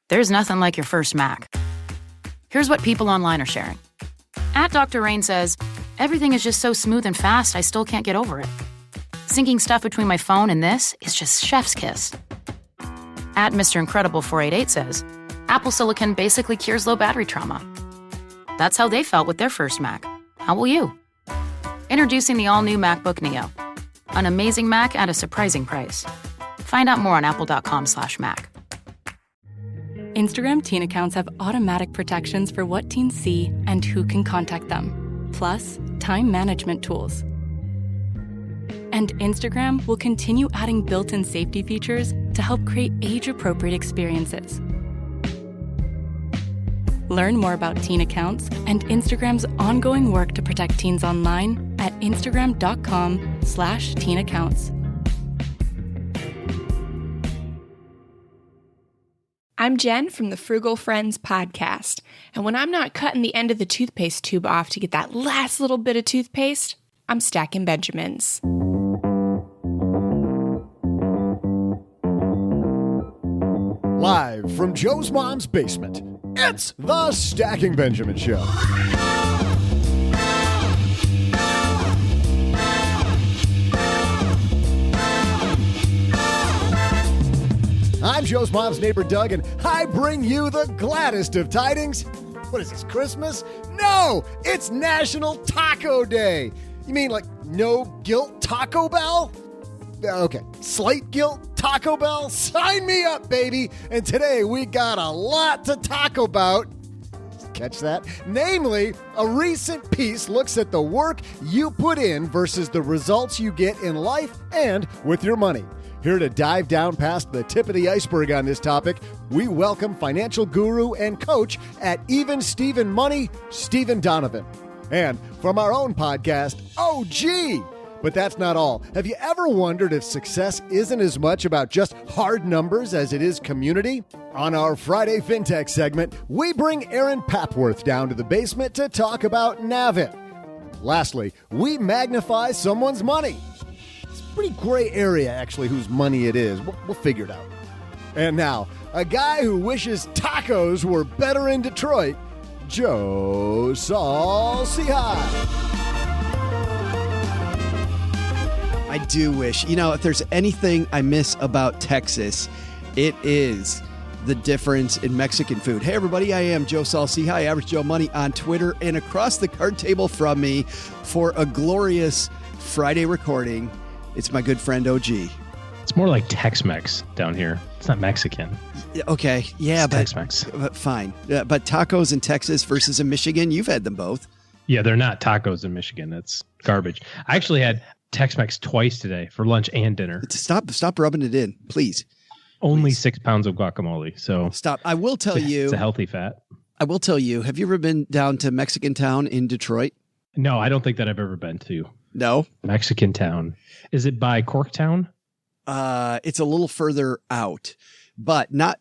There's nothing like your first Mac. Here's what people online are sharing. @Dr. Rain says, everything is just so smooth and fast, I still can't get over it. Syncing stuff between my phone and this is just chef's kiss. @Mr. Incredible 488 says, Apple Silicon basically cures low battery trauma. That's how they felt with their first Mac. How will you? Introducing the all-new MacBook Neo. An amazing Mac at a surprising price. Find out more on apple.com/Mac. Instagram teen accounts have automatic protections for what teens see and who can contact them, plus time management tools. And Instagram will continue adding built-in safety features to help create age-appropriate experiences. Learn more about teen accounts and Instagram's ongoing work to protect teens online at instagram.com/teen accounts. I'm Jen from the Frugal Friends podcast, and when I'm not cutting the end of the toothpaste tube off to get that last little bit of toothpaste, I'm stacking Benjamins. Live from Joe's mom's basement, it's the Stacking Benjamin Show. I'm Joe's mom's neighbor, Doug, and I bring you the gladdest of tidings. What is this, Christmas? No, it's National Taco Day. You mean like no guilt Taco Bell? Okay, slight guilt Taco Bell? Sign me up, baby. And today we got a lot to talk about. Catch that? Namely, a recent piece looks at the work you put in versus the results you get in life and with your money. Here to dive down past the tip of the iceberg on this topic, we welcome financial guru and coach at Even Steven Money, Steven Donovan. And from our own podcast, OG! But that's not all. Have you ever wondered if success isn't as much about just hard numbers as it is community? On our Friday Fintech segment, we bring Erin Papworth down to the basement to talk about Nav.it. Lastly, we magnify someone's money. Pretty gray area, actually, whose money it is. We'll figure it out. And now, a guy who wishes tacos were better in Detroit, Joe Saul-Sehy. I do wish. You know, if there's anything I miss about Texas, it is the difference in Mexican food. Hey, everybody, I am Joe Saul-Sehy, Average Joe Money on Twitter, and across the card table from me for a glorious Friday recording, it's my good friend, OG. It's more like Tex-Mex down here. It's not Mexican. Okay, yeah, it's Tex-Mex. But fine. But tacos in Texas versus in Michigan, you've had them both. Yeah, they're not tacos in Michigan. That's garbage. I actually had Tex-Mex twice today for lunch and dinner. Stop rubbing it in, please. Only 6 pounds of guacamole. So stop. I will tell you. It's a healthy fat. I will tell you. Have you ever been down to Mexican Town in Detroit? No, I don't think that I've ever been to. No? Mexican Town. Is it by Corktown? It's a little further out, but not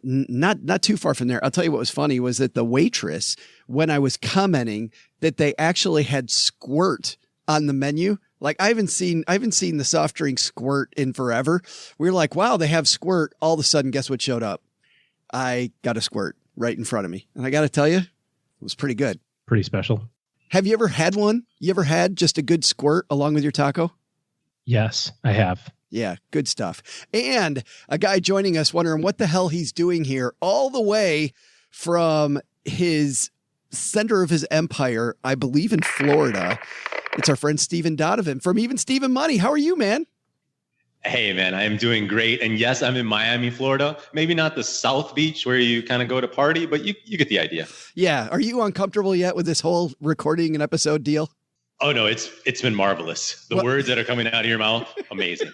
too far from there. I'll tell you what was funny was that the waitress, when I was commenting that they actually had squirt on the menu, like I haven't seen the soft drink squirt in forever. We were like, wow, they have squirt. All of a sudden, guess what showed up? I got a squirt right in front of me. And I got to tell you, it was pretty good. Pretty special. Have you ever had one? You ever had just a good squirt along with your taco? Yes, I have. Yeah, good stuff. And a guy joining us wondering what the hell he's doing here all the way from his center of his empire, I believe in Florida. It's our friend Steven Donovan from Even Steven Money. How are you, man? Hey, man, I am doing great. And yes, I'm in Miami, Florida. Maybe not the South Beach where you kind of go to party, but you get the idea. Yeah. Are you uncomfortable yet with this whole recording an episode deal? Oh, no, it's been marvelous. The words that are coming out of your mouth, amazing.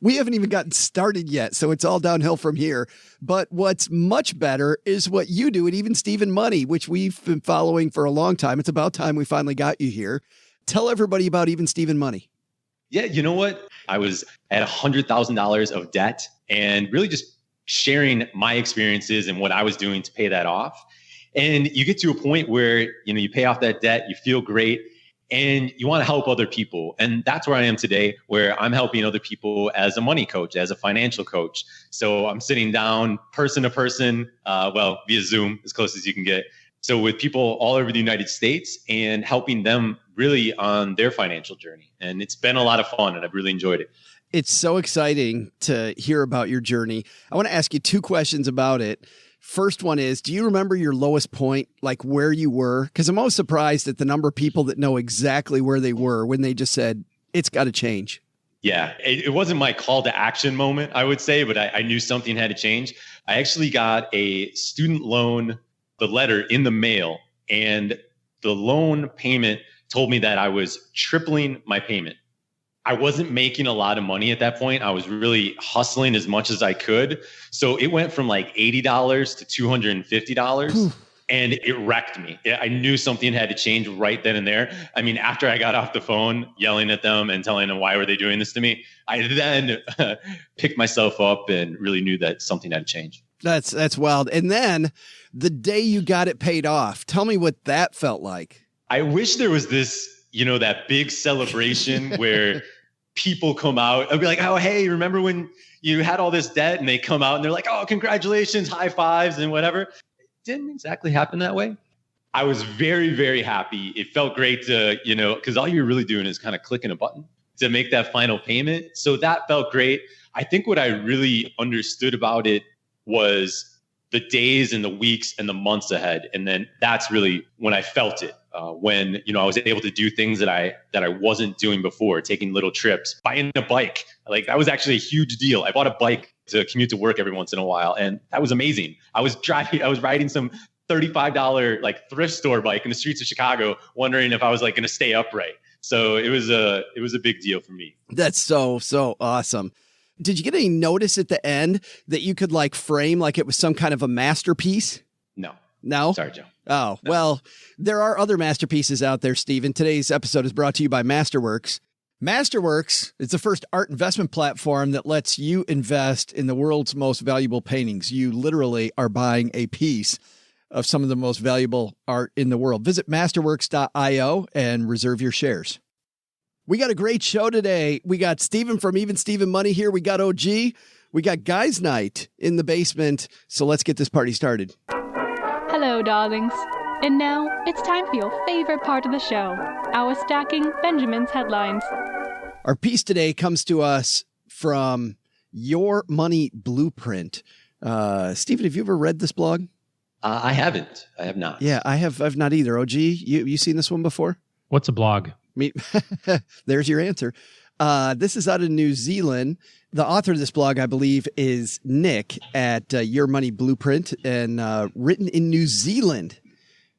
We haven't even gotten started yet, so it's all downhill from here. But what's much better is what you do at Even Steven Money, which we've been following for a long time. It's about time we finally got you here. Tell everybody about Even Steven Money. Yeah, you know what? I was at $100,000 of debt and really just sharing my experiences and what I was doing to pay that off. And you get to a point where, you pay off that debt, you feel great. and you want to help other people. And that's where I am today, where I'm helping other people as a money coach, as a financial coach. So I'm sitting down person to person, via Zoom, as close as you can get. So with people all over the United States and helping them really on their financial journey. And it's been a lot of fun and I've really enjoyed it. It's so exciting to hear about your journey. I want to ask you two questions about it. First one is, do you remember your lowest point, like where you were? Because I'm always surprised at the number of people that know exactly where they were when they just said, it's got to change. Yeah, it wasn't my call to action moment, I would say, but I knew something had to change. I actually got a student loan, the letter in the mail, and the loan payment told me that I was tripling my payment. I wasn't making a lot of money at that point. I was really hustling as much as I could. So it went from like $80 to $250 and it wrecked me. I knew something had to change right then and there. I mean, after I got off the phone yelling at them and telling them why were they doing this to me, I then picked myself up and really knew that something had to change. That's wild. And then the day you got it paid off, tell me what that felt like. I wish there was this, that big celebration where people come out and be like, oh, hey, remember when you had all this debt? And they come out and they're like, oh, congratulations, high fives and whatever. It didn't exactly happen that way. I was very, very happy. It felt great to, because all you're really doing is kind of clicking a button to make that final payment. So that felt great. I think what I really understood about it was the days and the weeks and the months ahead. And then that's really when I felt it. When I was able to do things that I wasn't doing before, taking little trips, buying a bike. Like that was actually a huge deal. I bought a bike to commute to work every once in a while, and that was amazing. I was riding some $35 like thrift store bike in the streets of Chicago, wondering if I was like going to stay upright. So it was a big deal for me. That's so awesome. Did you get any notice at the end that you could like frame like it was some kind of a masterpiece? No? Sorry, Joe. Oh, no. Well, there are other masterpieces out there, Steven. Today's episode is brought to you by Masterworks. Masterworks is the first art investment platform that lets you invest in the world's most valuable paintings. You literally are buying a piece of some of the most valuable art in the world. Visit masterworks.io and reserve your shares. We got a great show today. We got Steven from Even Steven Money here. We got OG. We got Guys Night in the basement. So let's get this party started. Hello, darlings. And now it's time for your favorite part of the show, our Stacking Benjamin's headlines. Our piece today comes to us from Your Money Blueprint. Steven, have you ever read this blog? I haven't. I have not. Yeah, I've not either. OG, you seen this one before? What's a blog? There's your answer. This is out of New Zealand. The author of this blog, I believe, is Nick at Your Money Blueprint and written in New Zealand.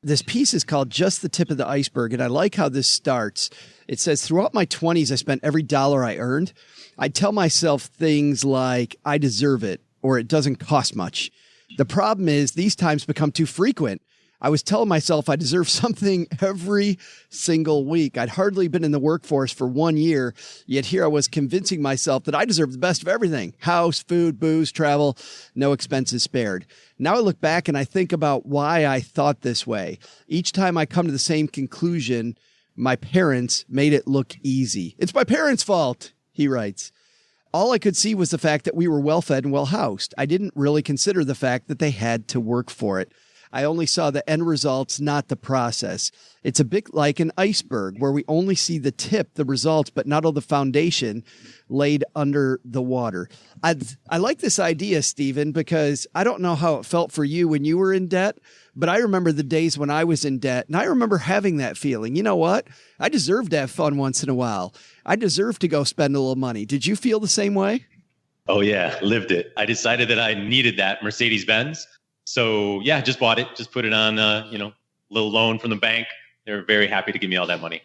This piece is called Just the Tip of the Iceberg. And I like how this starts. It says, throughout my 20s, I spent every dollar I earned. I'd tell myself things like, I deserve it, or it doesn't cost much. The problem is these times become too frequent. I was telling myself I deserve something every single week. I'd hardly been in the workforce for 1 year, yet here I was convincing myself that I deserve the best of everything. House, food, booze, travel, no expenses spared. Now I look back and I think about why I thought this way. Each time I come to the same conclusion, my parents made it look easy. It's my parents' fault, he writes. All I could see was the fact that we were well-fed and well-housed. I didn't really consider the fact that they had to work for it. I only saw the end results, not the process. It's a bit like an iceberg where we only see the tip, the results, but not all the foundation laid under the water. I like this idea, Steven, because I don't know how it felt for you when you were in debt, but I remember the days when I was in debt, and I remember having that feeling. You know what? I deserve to have fun once in a while. I deserve to go spend a little money. Did you feel the same way? Oh, yeah. Lived it. I decided that I needed that Mercedes-Benz. So yeah, just bought it, just put it on, little loan from the bank. They're very happy to give me all that money.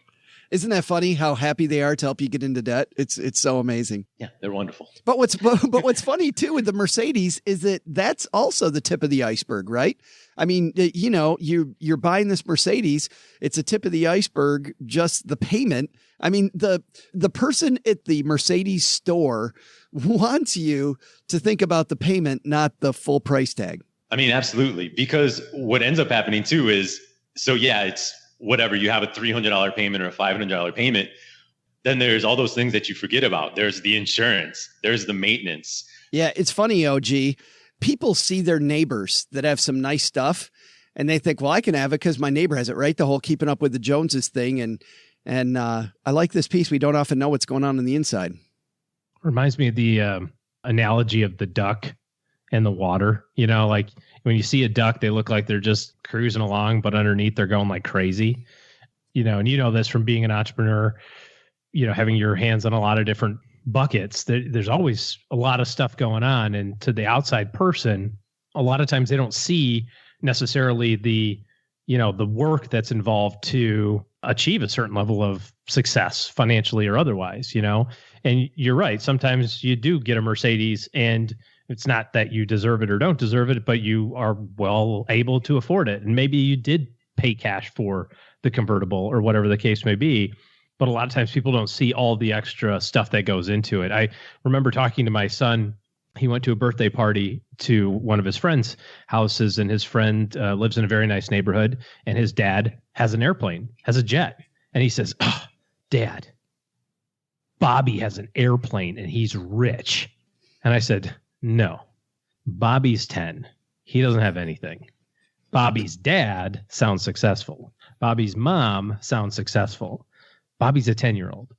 Isn't that funny how happy they are to help you get into debt? It's so amazing. Yeah, they're wonderful. But what's funny too with the Mercedes is that that's also the tip of the iceberg, right? I mean, you're buying this Mercedes. It's a tip of the iceberg, just the payment. I mean, the person at the Mercedes store wants you to think about the payment, not the full price tag. I mean, absolutely. Because what ends up happening too is, so yeah, it's whatever, you have a $300 payment or a $500 payment, then there's all those things that you forget about. There's the insurance, there's the maintenance. Yeah, it's funny, OG. People see their neighbors that have some nice stuff and they think, well, I can have it because my neighbor has it, right? The whole keeping up with the Joneses thing. And I like this piece. We don't often know what's going on the inside. Reminds me of the analogy of the duck and the water. You know, like when you see a duck, they look like they're just cruising along, but underneath they're going like crazy. You know, and you know this from being an entrepreneur, you know, having your hands on a lot of different buckets. There's always a lot of stuff going on. And to the outside person, a lot of times they don't see necessarily the, you know, the work that's involved to achieve a certain level of success financially or otherwise, you know. And you're right. Sometimes you do get a Mercedes and it's not that you deserve it or don't deserve it, but you are well able to afford it. And maybe you did pay cash for the convertible or whatever the case may be. But a lot of times people don't see all the extra stuff that goes into it. I remember talking to my son. He went to a birthday party to one of his friends' houses, and his friend lives in a very nice neighborhood, and his dad has an airplane, has a jet. And he says, "Oh, Dad, Bobby has an airplane and he's rich." And I said, "No, Bobby's 10. He doesn't have anything. Bobby's dad sounds successful. Bobby's mom sounds successful. Bobby's a 10-year-old.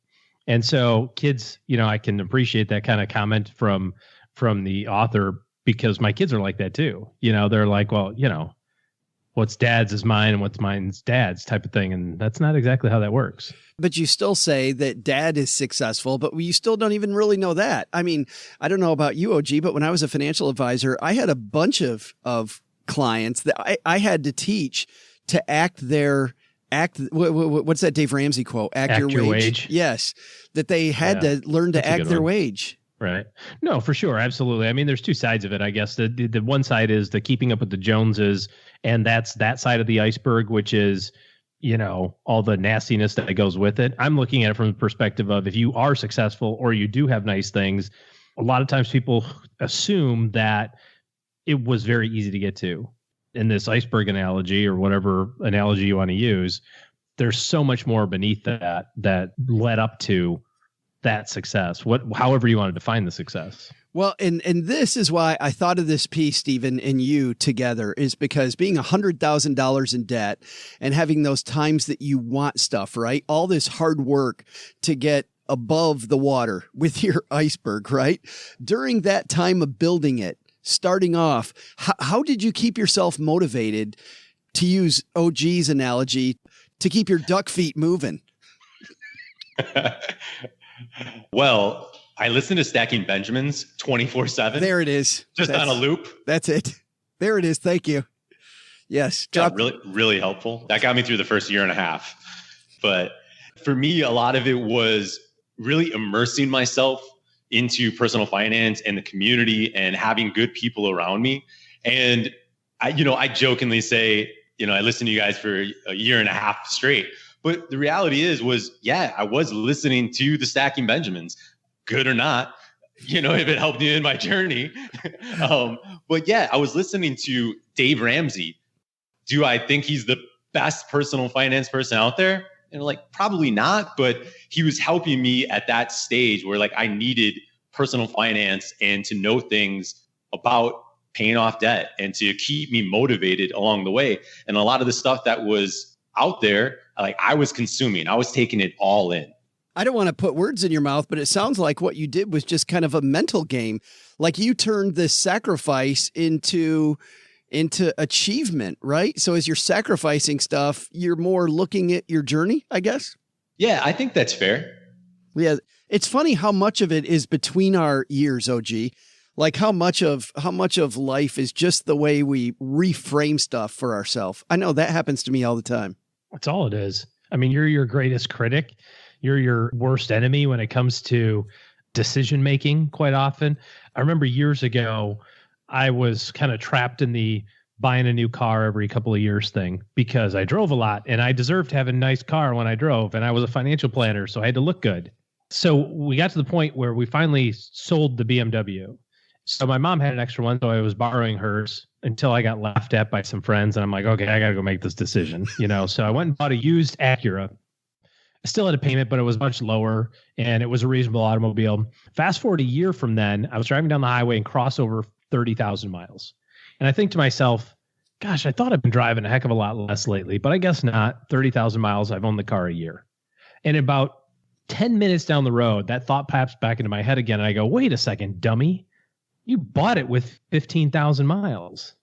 And so kids, you know, I can appreciate that kind of comment from the author because my kids are like that too. You know, they're like, well, you know, what's dad's is mine and what's mine's dad's type of thing. And that's not exactly how that works. But you still say that dad is successful, but you still don't even really know that. I mean, I don't know about you, OG, but when I was a financial advisor, I had a bunch of clients that I had to teach to what's that Dave Ramsey quote? Act your wage. Yes. That they had to learn to act their wage. Right. No, for sure. Absolutely. I mean, there's two sides of it, I guess. The one side is the keeping up with the Joneses, and that's that side of the iceberg, which is, you know, all the nastiness that goes with it. I'm looking at it from the perspective of if you are successful or you do have nice things, a lot of times people assume that it was very easy to get to. In this iceberg analogy or whatever analogy you want to use, there's so much more beneath that led up to that success, however you want to define the success. Well, and this is why I thought of this piece, Steven, and you together, is because being $100,000 in debt and having those times that you want stuff, right? All this hard work to get above the water with your iceberg, right? During that time of building it, starting off, how did you keep yourself motivated, to use OG's analogy, to keep your duck feet moving? Well, I listen to Stacking Benjamins 24/7. There it is. Just on a loop. That's it. There it is. Thank you. Yes. Really, really helpful. That got me through the first year and a half. But for me, a lot of it was really immersing myself into personal finance and the community and having good people around me. And I jokingly say, I listened to you guys for a year and a half straight. But the reality I was listening to the Stacking Benjamins, good or not, if it helped me in my journey. But yeah, I was listening to Dave Ramsey. Do I think he's the best personal finance person out there? And probably not, but he was helping me at that stage where I needed personal finance and to know things about paying off debt and to keep me motivated along the way. And a lot of the stuff that was out there, I was consuming, I was taking it all in. I don't want to put words in your mouth, but it sounds like what you did was just kind of a mental game. Like you turned this sacrifice into achievement, right? So as you're sacrificing stuff, you're more looking at your journey, I guess? Yeah, I think that's fair. Yeah. It's funny how much of it is between our ears, OG. Like how much of life is just the way we reframe stuff for ourselves. I know that happens to me all the time. That's all it is. I mean, you're your greatest critic. You're your worst enemy when it comes to decision making quite often. I remember years ago, I was kind of trapped in the buying a new car every couple of years thing because I drove a lot and I deserved to have a nice car when I drove, and I was a financial planner, so I had to look good. So we got to the point where we finally sold the BMW. So my mom had an extra one, so I was borrowing hers until I got laughed at by some friends. And I'm like, okay, I got to go make this decision, So I went and bought a used Acura. I still had a payment, but it was much lower, and it was a reasonable automobile. Fast forward a year from then, I was driving down the highway and crossed over 30,000 miles. And I think to myself, gosh, I thought I've been driving a heck of a lot less lately, but I guess not. 30,000 miles, I've owned the car a year. And about 10 minutes down the road, that thought pops back into my head again. And I go, wait a second, dummy. You bought it with 15,000 miles.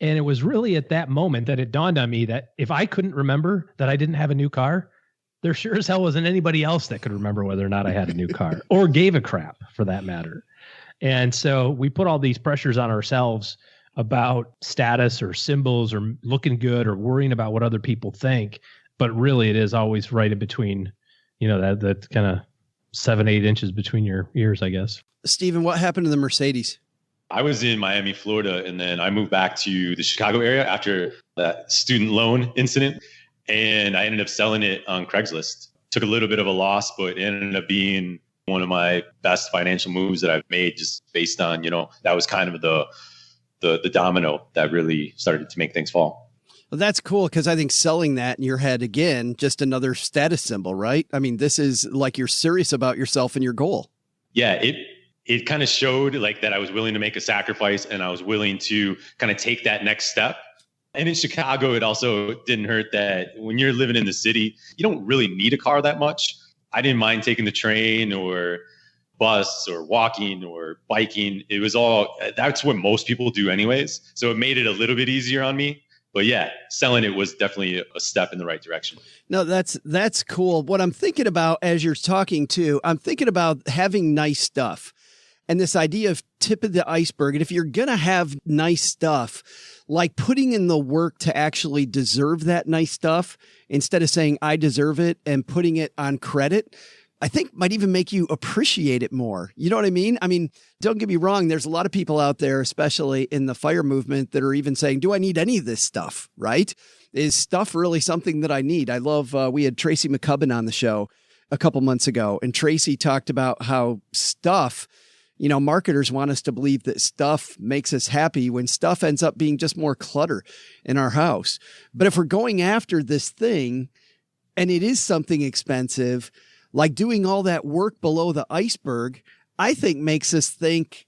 And it was really at that moment that it dawned on me that if I couldn't remember that I didn't have a new car, there sure as hell wasn't anybody else that could remember whether or not I had a new car or gave a crap for that matter. And so we put all these pressures on ourselves about status or symbols or looking good or worrying about what other people think. But really it is always right in between, that kind of 7-8 inches between your ears, I guess. Steven, what happened to the Mercedes? I was in Miami, Florida, and then I moved back to the Chicago area after that student loan incident. And I ended up selling it on Craigslist. Took a little bit of a loss, but it ended up being one of my best financial moves that I've made, just based on, that was kind of the domino that really started to make things fall. Well, that's cool, because I think selling that in your head, again, just another status symbol, right? I mean, this is like you're serious about yourself and your goal. Yeah, it kind of showed like that I was willing to make a sacrifice, and I was willing to kind of take that next step. And in Chicago, it also didn't hurt that when you're living in the city, you don't really need a car that much. I didn't mind taking the train or bus or walking or biking. It was that's what most people do anyways. So it made it a little bit easier on me. But yeah, selling it was definitely a step in the right direction. No, that's cool. What I'm thinking about as you're talking too, I'm thinking about having nice stuff and this idea of tip of the iceberg. And if you're going to have nice stuff, like putting in the work to actually deserve that nice stuff instead of saying I deserve it and putting it on credit, I think might even make you appreciate it more. You know what I mean? I mean, don't get me wrong. There's a lot of people out there, especially in the FIRE movement, that are even saying, do I need any of this stuff? Right? Is stuff really something that I need? I love, we had Tracy McCubbin on the show a couple months ago, and Tracy talked about how stuff, marketers want us to believe that stuff makes us happy when stuff ends up being just more clutter in our house. But if we're going after this thing and it is something expensive, like doing all that work below the iceberg, I think makes us think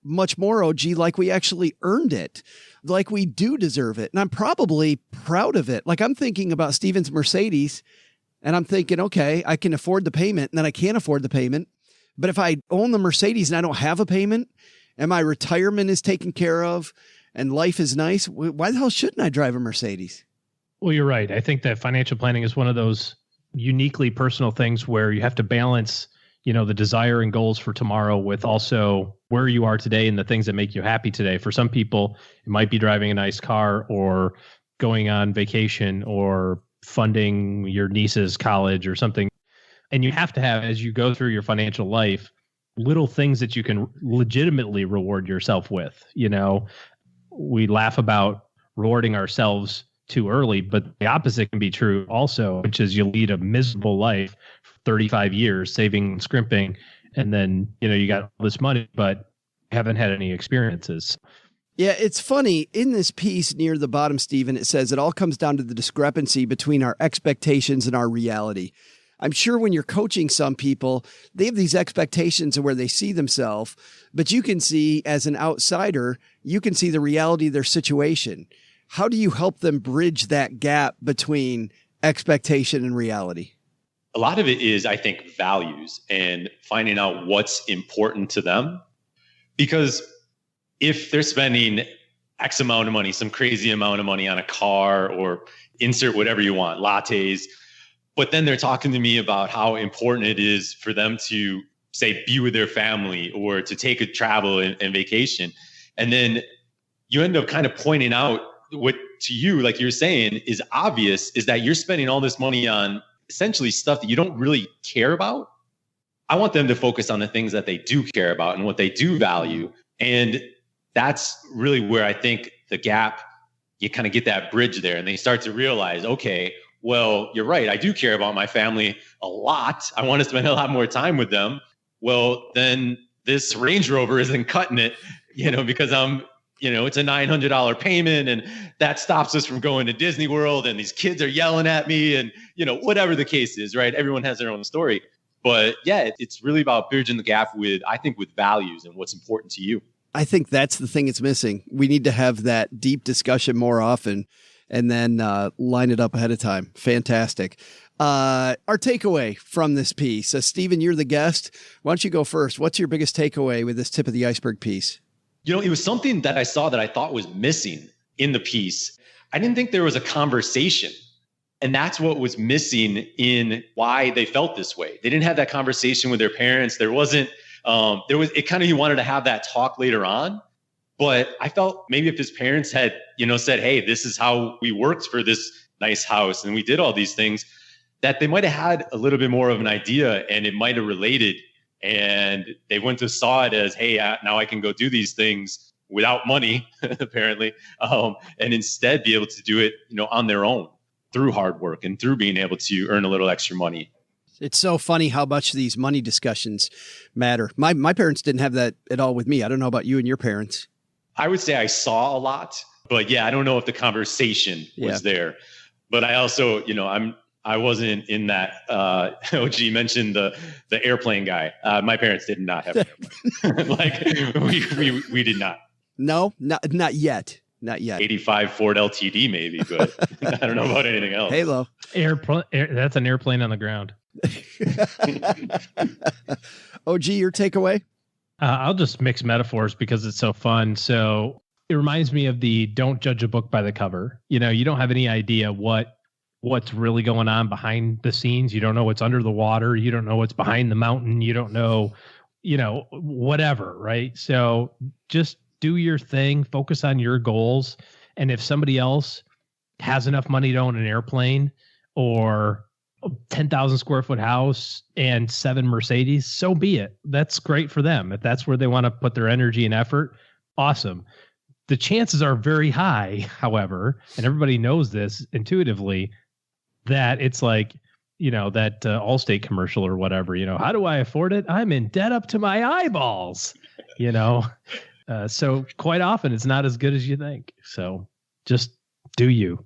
much more, OG, like we actually earned it, like we do deserve it. And I'm probably proud of it. Like I'm thinking about Steven's Mercedes and I'm thinking, okay, I can afford the payment, and then I can't afford the payment. But if I own the Mercedes and I don't have a payment and my retirement is taken care of and life is nice, why the hell shouldn't I drive a Mercedes? Well, you're right. I think that financial planning is one of those uniquely personal things where you have to balance, the desire and goals for tomorrow with also where you are today and the things that make you happy today. For some people, it might be driving a nice car or going on vacation or funding your niece's college or something. And you have to have, as you go through your financial life, little things that you can legitimately reward yourself with. We laugh about rewarding ourselves too early, but the opposite can be true also, which is you lead a miserable life for 35 years, saving and scrimping. And then, you got all this money, but haven't had any experiences. Yeah, it's funny. In this piece near the bottom, Steven, it says it all comes down to the discrepancy between our expectations and our reality. I'm sure when you're coaching some people, they have these expectations of where they see themselves, but you can see as an outsider, you can see the reality of their situation. How do you help them bridge that gap between expectation and reality? A lot of it is, I think, values and finding out what's important to them. Because if they're spending X amount of money, some crazy amount of money on a car or insert whatever you want, lattes, but then they're talking to me about how important it is for them to, say, be with their family or to take a travel and vacation. And then you end up kind of pointing out what to you, like you're saying, is obvious, is that you're spending all this money on essentially stuff that you don't really care about. I want them to focus on the things that they do care about and what they do value. And that's really where I think the gap, you kind of get that bridge there and they start to realize, okay, well, you're right. I do care about my family a lot. I want to spend a lot more time with them. Well, then this Range Rover isn't cutting it, because it's a $900 payment and that stops us from going to Disney World and these kids are yelling at me and, whatever the case is, right? Everyone has their own story. But yeah, it's really about bridging the gap with values and what's important to you. I think that's the thing it's missing. We need to have that deep discussion more often and then line it up ahead of time. Fantastic. Our takeaway from this piece. Steven, you're the guest. Why don't you go first? What's your biggest takeaway with this tip of the iceberg piece? It was something that I saw that I thought was missing in the piece. I didn't think there was a conversation. And that's what was missing in why they felt this way. They didn't have that conversation with their parents. There wasn't, he wanted to have that talk later on. But I felt maybe if his parents had, said, hey, this is how we worked for this nice house and we did all these things, that they might have had a little bit more of an idea and it might have related. And they wouldn't have saw it as, hey, now I can go do these things without money, apparently, and instead be able to do it, on their own through hard work and through being able to earn a little extra money. It's so funny how much these money discussions matter. My parents didn't have that at all with me. I don't know about you and your parents. I would say I saw a lot, but yeah, I don't know if the conversation was there. But I also, I wasn't in that. OG mentioned the airplane guy. My parents did not have an airplane. we did not. No, not yet. Not yet. 85 Ford LTD maybe, but I don't know about anything else. Halo. That's an airplane on the ground. OG, your takeaway? I'll just mix metaphors because it's so fun. So it reminds me of the don't judge a book by the cover. You don't have any idea what's really going on behind the scenes. You don't know what's under the water. You don't know what's behind the mountain. You don't know, whatever, right? So just do your thing, focus on your goals. And if somebody else has enough money to own an airplane or a 10,000 square foot house and 7 Mercedes, so be it. That's great for them. If that's where they want to put their energy and effort, awesome. The chances are very high, however, and everybody knows this intuitively, that it's like, that Allstate commercial or whatever, how do I afford it? I'm in debt up to my eyeballs, So quite often it's not as good as you think. So just do you.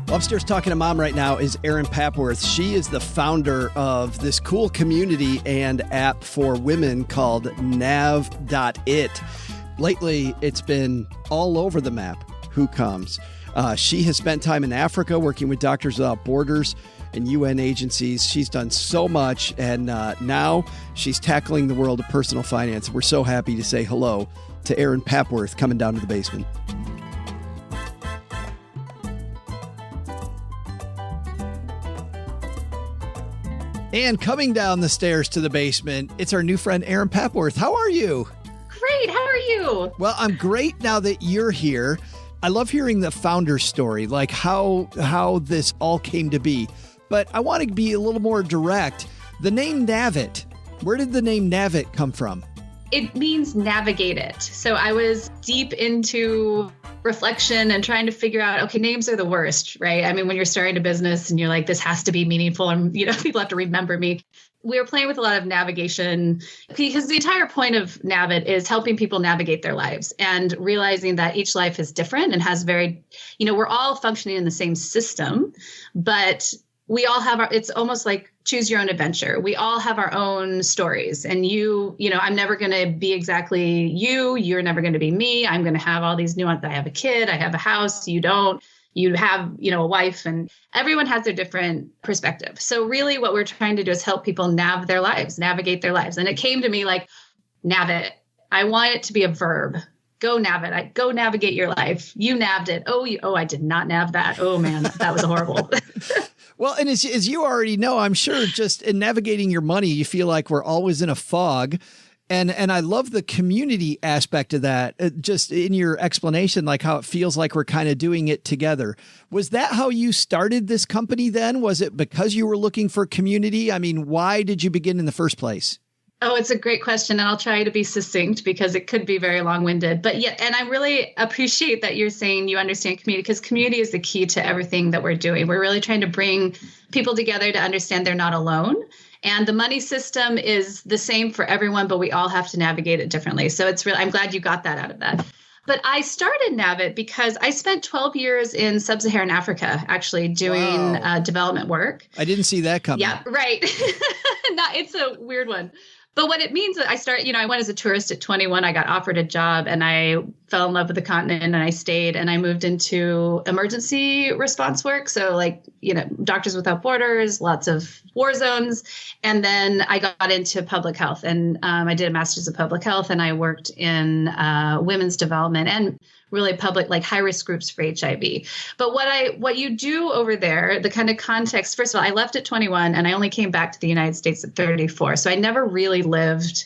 Upstairs talking to Mom right now is Erin Papworth. She is the founder of this cool community and app for women called Nav.it. Lately, it's been all over the map. Who comes? She has spent time in Africa working with Doctors Without Borders and UN agencies. She's done so much, and now she's tackling the world of personal finance. We're so happy to say hello to Erin Papworth coming down to the basement. And coming down the stairs to the basement, it's our new friend, Erin Papworth. How are you? Great. How are you? Well, I'm great now that you're here. I love hearing the founder story, like how this all came to be. But I want to be a little more direct. The name Nav.it, where did the name Nav.it come from? It means navigate it. So I was deep into reflection and trying to figure out, okay, names are the worst, right? I mean, when you're starting a business and you're like, this has to be meaningful and, people have to remember me. We were playing with a lot of navigation because the entire point of Nav.it is helping people navigate their lives and realizing that each life is different and has very, we're all functioning in the same system, but we all have it's almost like choose your own adventure. We all have our own stories, and I'm never going to be exactly you. You're never going to be me. I'm going to have all these nuances. I have a kid, I have a house, you don't. You have, a wife, and everyone has their different perspective. So really what we're trying to do is help people navigate their lives. And it came to me like, nav-it. I want it to be a verb. Go nav-it. Go navigate your life. You nabbed it. Oh, I did not nav that. Oh man, that was horrible. Well, and as you already know, I'm sure just in navigating your money, you feel like we're always in a fog. And I love the community aspect of that, just in your explanation, like how it feels like we're kind of doing it together. Was that how you started this company then? Was it because you were looking for community? I mean, why did you begin in the first place? Oh, it's a great question. And I'll try to be succinct because it could be very long-winded. But yeah, and I really appreciate that you're saying you understand community, because community is the key to everything that we're doing. We're really trying to bring people together to understand they're not alone. And the money system is the same for everyone, but we all have to navigate it differently. So it's really, I'm glad you got that out of that. But I started Nav.it because I spent 12 years in sub-Saharan Africa, actually doing development work. I didn't see that coming. Yeah, right. It's a weird one. But what it means that I went as a tourist at 21. I got offered a job and I fell in love with the continent and I stayed and I moved into emergency response work. So Doctors Without Borders, lots of war zones. And then I got into public health and I did a master's of public health and I worked in women's development and really public, like high risk groups for HIV. But what you do over there, the kind of context, first of all, I left at 21 and I only came back to the United States at 34. So I never really lived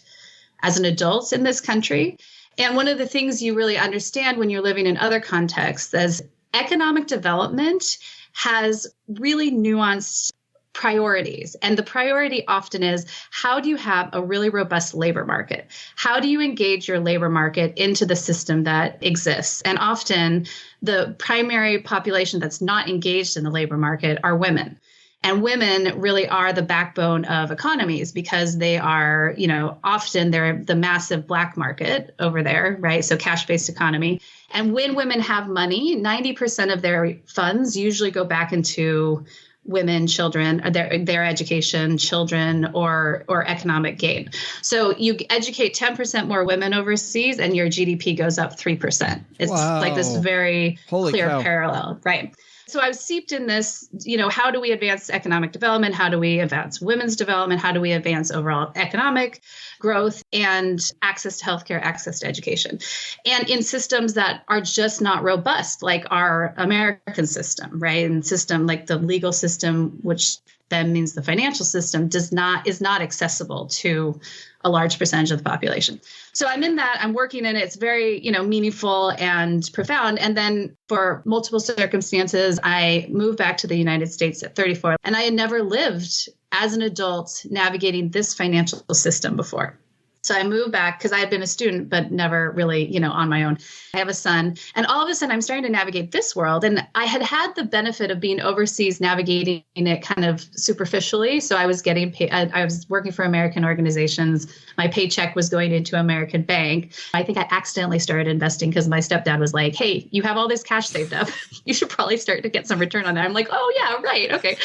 as an adult in this country. And one of the things you really understand when you're living in other contexts is economic development has really nuanced priorities. And the priority often is, how do you have a really robust labor market? How do you engage your labor market into the system that exists? And often the primary population that's not engaged in the labor market are women. And women really are the backbone of economies because they are, often they're the massive black market over there, right? So cash-based economy. And when women have money, 90% of their funds usually go back into women, children, their education, children, or economic gain. So you educate 10% more women overseas and your GDP goes up 3%. It's like this very clear parallel, right? So I was seeped in this, how do we advance economic development? How do we advance women's development? How do we advance overall economic growth and access to healthcare, access to education? And in systems that are just not robust, like our American system, right? And system like the legal system, which then means the financial system is not accessible to a large percentage of the population. So I'm in that, I'm working in it. It's very, meaningful and profound. And then for multiple circumstances, I moved back to the United States at 34. And I had never lived as an adult navigating this financial system before. So I moved back because I had been a student, but never really, on my own. I have a son. And all of a sudden, I'm starting to navigate this world. And I had the benefit of being overseas, navigating it kind of superficially. So I was getting paid. I was working for American organizations. My paycheck was going into American bank. I think I accidentally started investing because my stepdad was like, hey, you have all this cash saved up. You should probably start to get some return on that. I'm like, oh, yeah, right. Okay.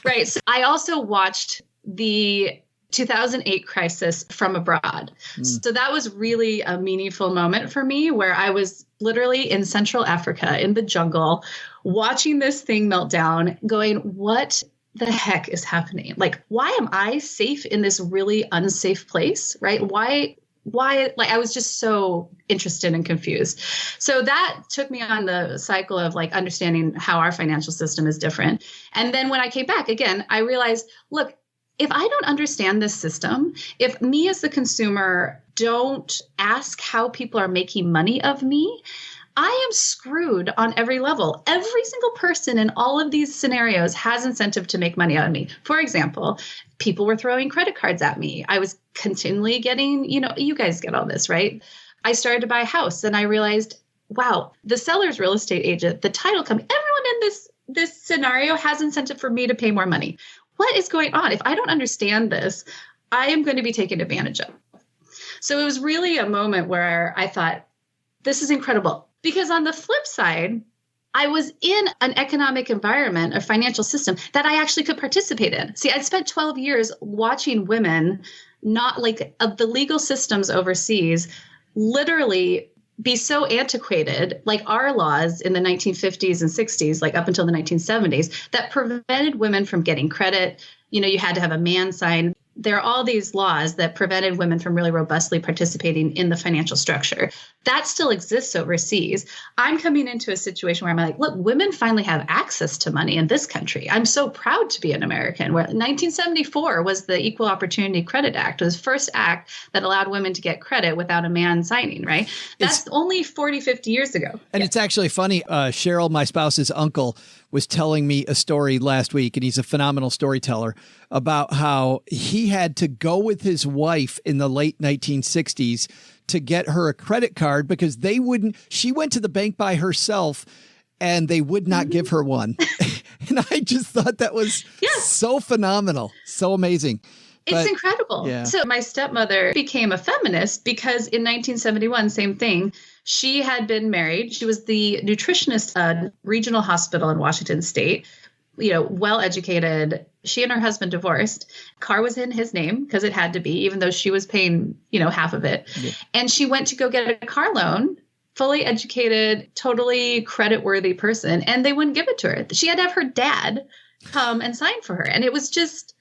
Right. So I also watched the 2008 crisis from abroad. So that was really a meaningful moment for me where I was literally in Central Africa in the jungle watching this thing melt down going, what the heck is happening? Like, why am I safe in this really unsafe place? Right? Why, like, I was just so interested and confused. So that took me on the cycle of like understanding how our financial system is different. And then when I came back again, I realized, look, if I don't understand this system, if me as the consumer don't ask how people are making money of me, I am screwed on every level. Every single person in all of these scenarios has incentive to make money out of me. For example, people were throwing credit cards at me. I was continually getting, you guys get all this, right? I started to buy a house and I realized, wow, the seller's real estate agent, the title company, everyone in this scenario has incentive for me to pay more money. What is going on? If I don't understand this, I am going to be taken advantage of. So it was really a moment where I thought, this is incredible. Because on the flip side, I was in an economic environment, a financial system that I actually could participate in. See, I'd spent 12 years watching women, not like of the legal systems overseas, literally be so antiquated, like our laws in the 1950s and 60s, like up until the 1970s, that prevented women from getting credit. You had to have a man sign. There are all these laws that prevented women from really robustly participating in the financial structure. That still exists overseas. I'm coming into a situation where I'm like, look, women finally have access to money in this country. I'm so proud to be an American. Where 1974 was the Equal Opportunity Credit Act. It was the first act that allowed women to get credit without a man signing, right? That's only 40, 50 years ago. And It's actually funny. Cheryl, my spouse's uncle, was telling me a story last week, and he's a phenomenal storyteller, about how he he had to go with his wife in the late 1960s to get her a credit card because she went to the bank by herself and they would not give her one. And I just thought that was so phenomenal, so amazing. It's incredible. Yeah. So my stepmother became a feminist because in 1971, same thing. She had been married. She was the nutritionist at a regional hospital in Washington State, well educated. She and her husband divorced. Car was in his name because it had to be, even though she was paying, half of it. Yeah. And she went to go get a car loan, fully educated, totally credit-worthy person, and they wouldn't give it to her. She had to have her dad come and sign for her. And it was just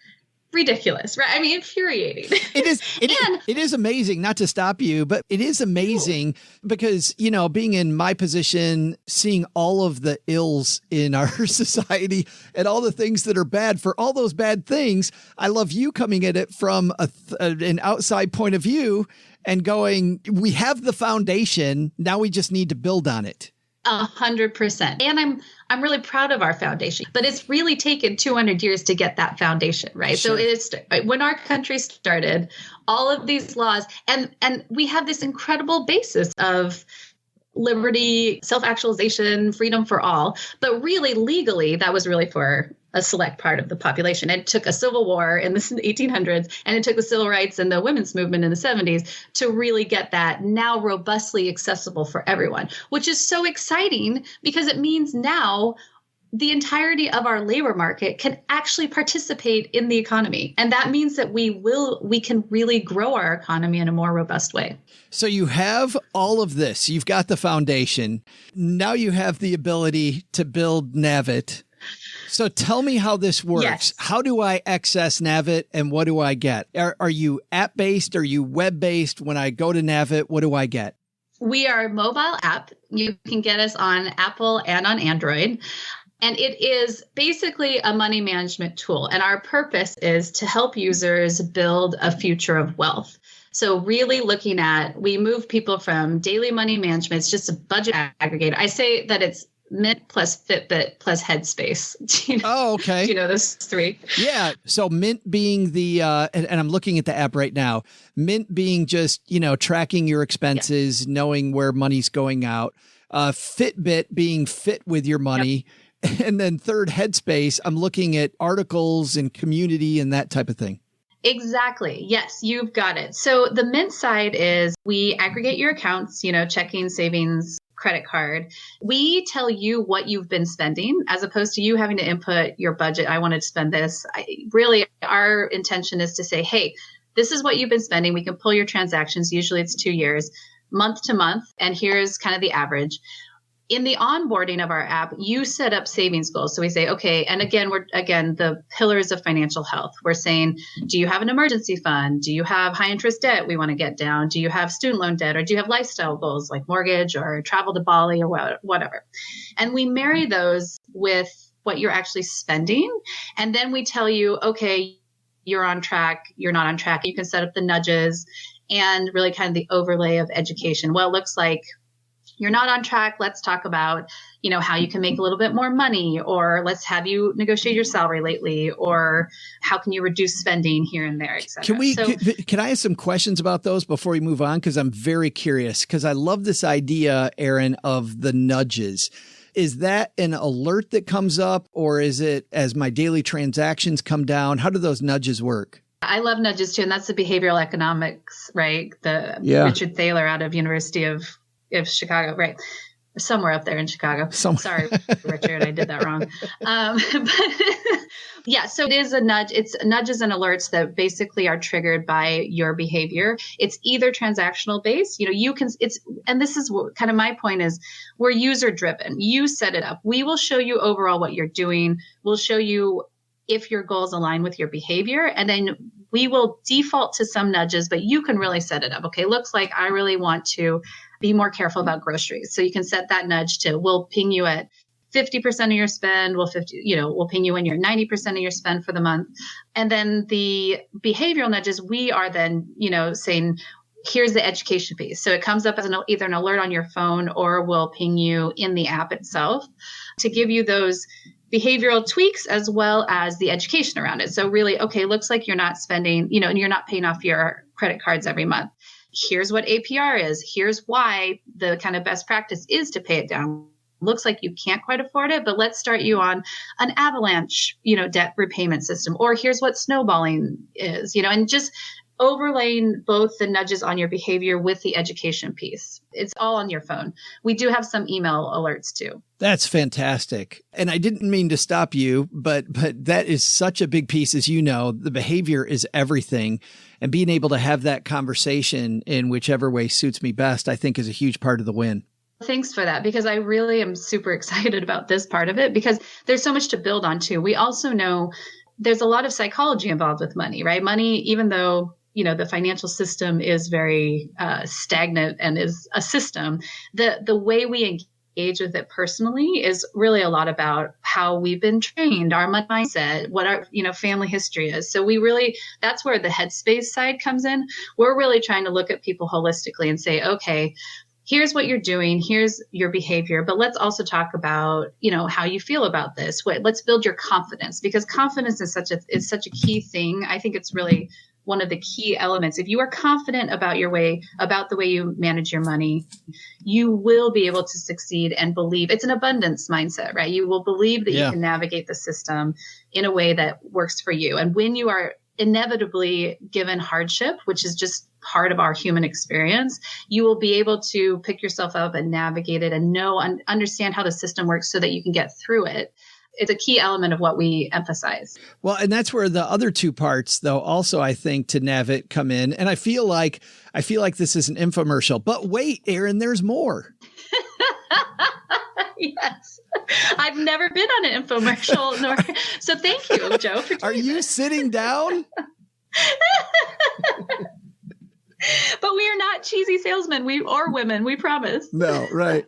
ridiculous, right? I mean, infuriating. It is amazing, not to stop you, but it is amazing because, being in my position, seeing all of the ills in our society and all the things that are bad for all those bad things, I love you coming at it from an outside point of view and going, we have the foundation. Now we just need to build on it. 100%. And I'm really proud of our foundation, but it's really taken 200 years to get that foundation, right? Sure. So it's when our country started, all of these laws, and we have this incredible basis of liberty, self-actualization, freedom for all, but really legally, that was really for a select part of the population. It took a civil war in the 1800s, and it took the civil rights and the women's movement in the 70s to really get that now robustly accessible for everyone, which is so exciting because it means now the entirety of our labor market can actually participate in the economy. And that means that we can really grow our economy in a more robust way. So you have all of this. You've got the foundation. Now you have the ability to build Nav.it. So tell me how this works. Yes. How do I access Nav.it and what do I get? Are you app-based? Are you web-based? When I go to Nav.it, what do I get? We are a mobile app. You can get us on Apple and on Android. And it is basically a money management tool. And our purpose is to help users build a future of wealth. So really looking at, we move people from daily money management. It's just a budget aggregator. I say that it's Mint plus Fitbit plus Headspace. Oh, okay. Do you know those three? Yeah. So Mint being the, and I'm looking at the app right now, Mint being just, tracking your expenses, knowing where money's going out. Fitbit being fit with your money. Yep. And then third, Headspace, I'm looking at articles and community and that type of thing. Exactly. Yes, you've got it. So the Mint side is we aggregate your accounts, checking, savings, credit card. We tell you what you've been spending as opposed to you having to input your budget. I wanted to spend this. Really, our intention is to say, hey, this is what you've been spending. We can pull your transactions. Usually it's 2 years, month to month. And here's kind of the average. In the onboarding of our app, you set up savings goals. So we say, okay, and again, the pillars of financial health. We're saying, do you have an emergency fund? Do you have high interest debt we want to get down? Do you have student loan debt? Or do you have lifestyle goals like mortgage or travel to Bali or whatever? And we marry those with what you're actually spending. And then we tell you, okay, you're on track, you're not on track. You can set up the nudges and really kind of the overlay of education. Well, it looks like you're not on track. Let's talk about, how you can make a little bit more money, or let's have you negotiate your salary lately, or how can you reduce spending here and there, et cetera. Can I ask some questions about those before we move on? Because I'm very curious, because I love this idea, Erin, of the nudges. Is that an alert that comes up, or is it as my daily transactions come down? How do those nudges work? I love nudges too. And that's the behavioral economics, right? Richard Thaler out of University of Chicago, right? Somewhere up there in Chicago. Sorry, Richard, I did that wrong. So it is a nudge. It's nudges and alerts that basically are triggered by your behavior. It's either transactional based, and this is what kind of my point is, we're user driven. You set it up. We will show you overall what you're doing. We'll show you if your goals align with your behavior, and then we will default to some nudges, but you can really set it up. Okay, looks like I really want to be more careful about groceries. So you can set that nudge to, we'll ping you at 50% of your spend. We'll ping you when you're 90% of your spend for the month. And then the behavioral nudges, we are then, saying, here's the education piece. So it comes up as either an alert on your phone, or we'll ping you in the app itself to give you those behavioral tweaks as well as the education around it. So really, okay, looks like you're not spending, and you're not paying off your credit cards every month. Here's what APR is. Here's why the kind of best practice is to pay it down. Looks like you can't quite afford it, but let's start you on an avalanche, debt repayment system. Or here's what snowballing is, and just overlaying both the nudges on your behavior with the education piece. It's all on your phone. We do have some email alerts too. That's fantastic. And I didn't mean to stop you, but that is such a big piece. As you know, the behavior is everything. And being able to have that conversation in whichever way suits me best, I think is a huge part of the win. Thanks for that, because I really am super excited about this part of it, because there's so much to build on too. We also know there's a lot of psychology involved with money, right? Money, even though the financial system is very stagnant and is a system, the way we engage with it personally is really a lot about how we've been trained, our mindset, what our family history is. So that's where the headspace side comes in. We're really trying to look at people holistically and say, okay, here's what you're doing, here's your behavior, but let's also talk about, how you feel about this. Let's build your confidence, because confidence is such a key thing. I think it's really one of the key elements. If you are confident about the way you manage your money, you will be able to succeed and believe. It's an abundance mindset, right? You will believe that you can navigate the system in a way that works for you. And when you are inevitably given hardship, which is just part of our human experience, you will be able to pick yourself up and navigate it and understand how the system works so that you can get through it. It's a key element of what we emphasize. Well, and that's where the other two parts, though, also, I think, to Nav.it come in. And I feel like this is an infomercial. But wait, Erin, there's more. Yes. I've never been on an infomercial. So thank you, Joe. Are you sitting down? But we are not cheesy salesmen or women, we promise. No, right.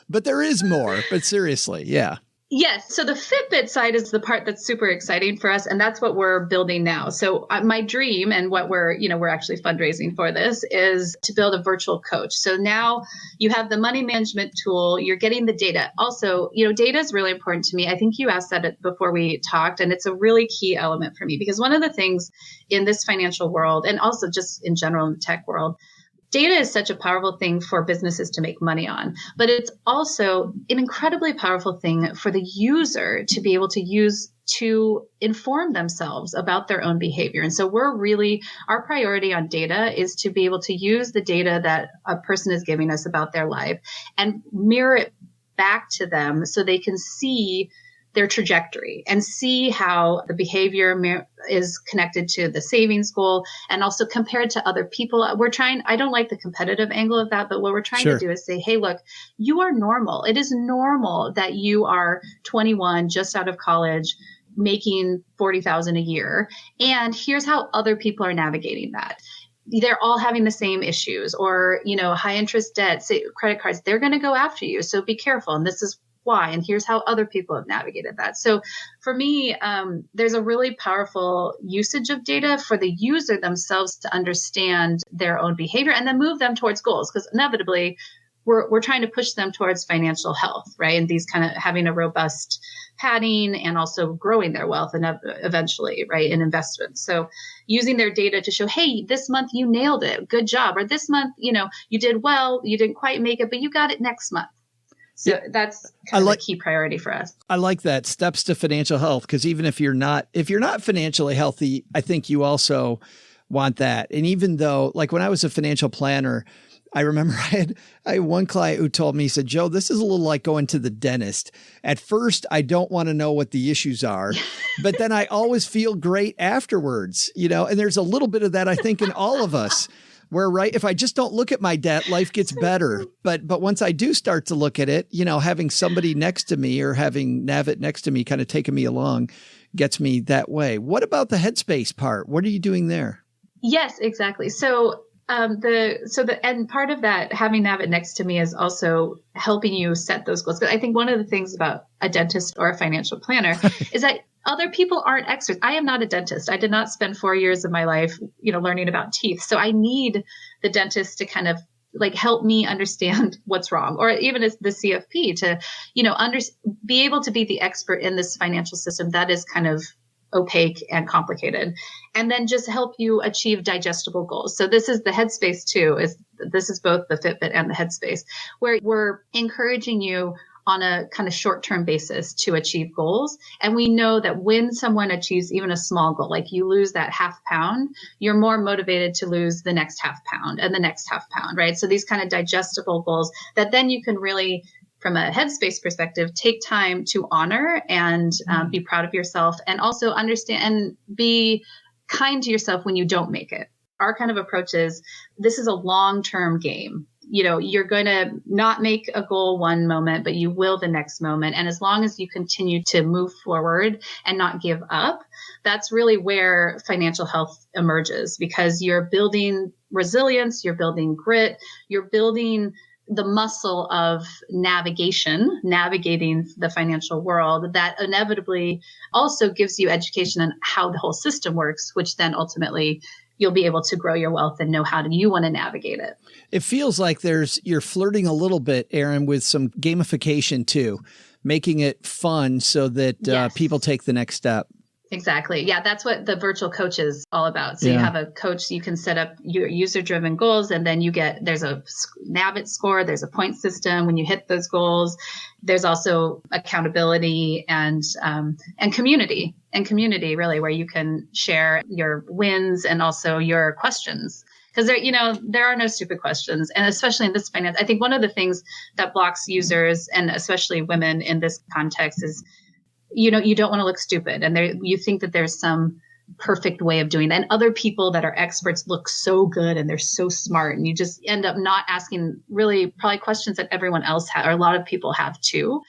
But there is more. But seriously, yeah. Yes. So the Fitbit side is the part that's super exciting for us. And that's what we're building now. So my dream and what we're actually fundraising for this is to build a virtual coach. So now you have the money management tool, you're getting the data. Also, data is really important to me. I think you asked that before we talked, and it's a really key element for me, because one of the things in this financial world, and also just in general in the tech world, data is such a powerful thing for businesses to make money on, but it's also an incredibly powerful thing for the user to be able to use to inform themselves about their own behavior. And so our priority on data is to be able to use the data that a person is giving us about their life and mirror it back to them so they can see their trajectory and see how the behavior is connected to the savings goal and also compared to other people. I don't like the competitive angle of that, but what we're trying to do is say, hey, look, you are normal. It is normal that you are 21, just out of college, making $40,000 a year. And here's how other people are navigating that. They're all having the same issues, or, high interest debt, say credit cards, they're going to go after you. So be careful. And this is why, and here's how other people have navigated that. So for me, there's a really powerful usage of data for the user themselves to understand their own behavior and then move them towards goals, because inevitably we're trying to push them towards financial health, right? And these kind of having a robust padding and also growing their wealth and eventually, right, in investments. So using their data to show, hey, this month you nailed it, good job, or this month, you did well, you didn't quite make it, but you got it next month. So that's kind of a key priority for us. I like that, steps to financial health, because even if you're not financially healthy, I think you also want that. And even though, like when I was a financial planner, I remember I had one client who told me, he said, Joe, this is a little like going to the dentist. At first, I don't want to know what the issues are, but then I always feel great afterwards, and there's a little bit of that, I think, in all of us. Where, right, if I just don't look at my debt, life gets better. But once I do start to look at it, having somebody next to me or having Nav.it next to me kind of taking me along gets me that way. What about the headspace part? What are you doing there? Yes, exactly. So and part of that, having Nav.it next to me, is also helping you set those goals. But I think one of the things about a dentist or a financial planner is that other people aren't experts. I am not a dentist. I did not spend 4 years of my life, learning about teeth. So I need the dentist to kind of like help me understand what's wrong, or even as the CFP to, be able to be the expert in this financial system that is kind of opaque and complicated, and then just help you achieve digestible goals. So this is the headspace too, this is both the Fitbit and the headspace, where we're encouraging you on a kind of short-term basis to achieve goals. And we know that when someone achieves even a small goal, like you lose that half pound, you're more motivated to lose the next half pound and the next half pound, right? So these kind of digestible goals that then you can really, from a headspace perspective, take time to honor and be proud of yourself, and also understand and be kind to yourself when you don't make it. Our kind of approach is, this is a long-term game. You're going to not make a goal one moment, but you will the next moment. And as long as you continue to move forward and not give up, that's really where financial health emerges, because you're building resilience, you're building grit, you're building the muscle of navigating the financial world that inevitably also gives you education on how the whole system works, which then ultimately you'll be able to grow your wealth and know how you want to navigate it. It feels like you're flirting a little bit, Erin, with some gamification too, making it fun so that people take the next step. Exactly. Yeah, that's what the virtual coach is all about. So you have a coach, you can set up your user-driven goals, and then there's a Nav.it score, there's a point system when you hit those goals. There's also accountability and community really, where you can share your wins and also your questions. Because there are no stupid questions. And especially in this finance, I think one of the things that blocks users, and especially women in this context, is you don't want to look stupid, and you think that there's some perfect way of doing that. And other people that are experts look so good and they're so smart, and you just end up not asking really probably questions that everyone else has, or a lot of people have too.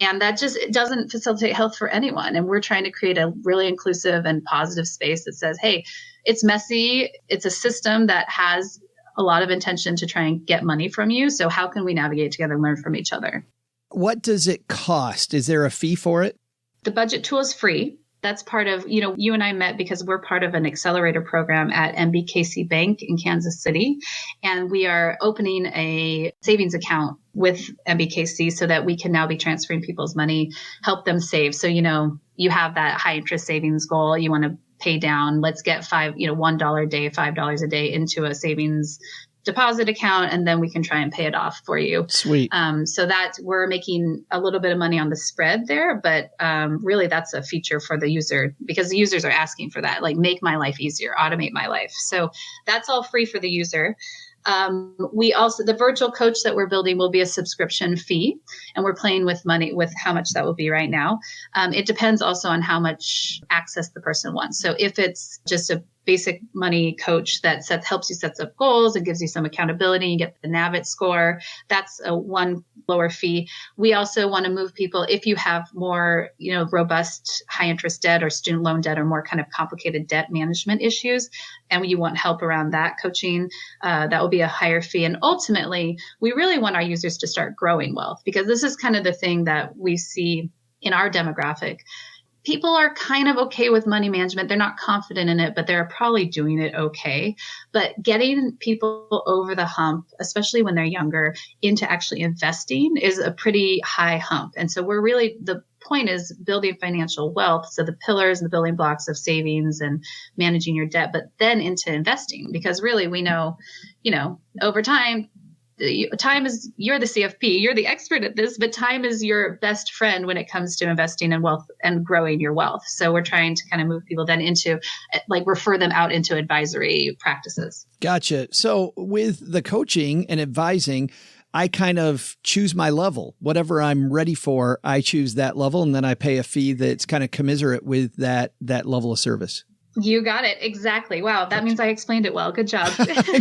And that just doesn't facilitate health for anyone. And we're trying to create a really inclusive and positive space that says, hey, it's messy. It's a system that has a lot of intention to try and get money from you. So how can we navigate together and learn from each other? What does it cost? Is there a fee for it? The budget tool is free. That's part of, you and I met because we're part of an accelerator program at MBKC Bank in Kansas City. And we are opening a savings account with MBKC so that we can now be transferring people's money, help them save. So, you have that high interest savings goal. You want to pay down, let's get $1 a day, $5 a day into a savings deposit account, and then we can try and pay it off for you. Sweet. So that we're making a little bit of money on the spread there, but really that's a feature for the user, because the users are asking for that, like make my life easier, automate my life. So that's all free for the user. We also, the virtual coach that we're building will be a subscription fee, and we're playing with money with how much that will be right now. It depends also on how much access the person wants. So if it's just a basic money coach that helps you set up goals and gives you some accountability, you get the Nav.it score, that's a one lower fee. We also want to move people, if you have more, robust high interest debt or student loan debt or more kind of complicated debt management issues, and you want help around that coaching, that will be a higher fee. And ultimately, we really want our users to start growing wealth, because this is kind of the thing that we see in our demographic. People are kind of okay with money management. They're not confident in it, but they're probably doing it okay. But getting people over the hump, especially when they're younger, into actually investing is a pretty high hump. And so the point is building financial wealth. So the pillars and the building blocks of savings and managing your debt, but then into investing, because really we know, over time, you're the CFP, you're the expert at this, but time is your best friend when it comes to investing in wealth and growing your wealth. So we're trying to kind of move people then into, refer them out into advisory practices. Gotcha. So with the coaching and advising, I kind of choose my level. Whatever I'm ready for, I choose that level, and then I pay a fee that's kind of commensurate with that level of service. You got it. Exactly. Wow. That means I explained it well. Good job.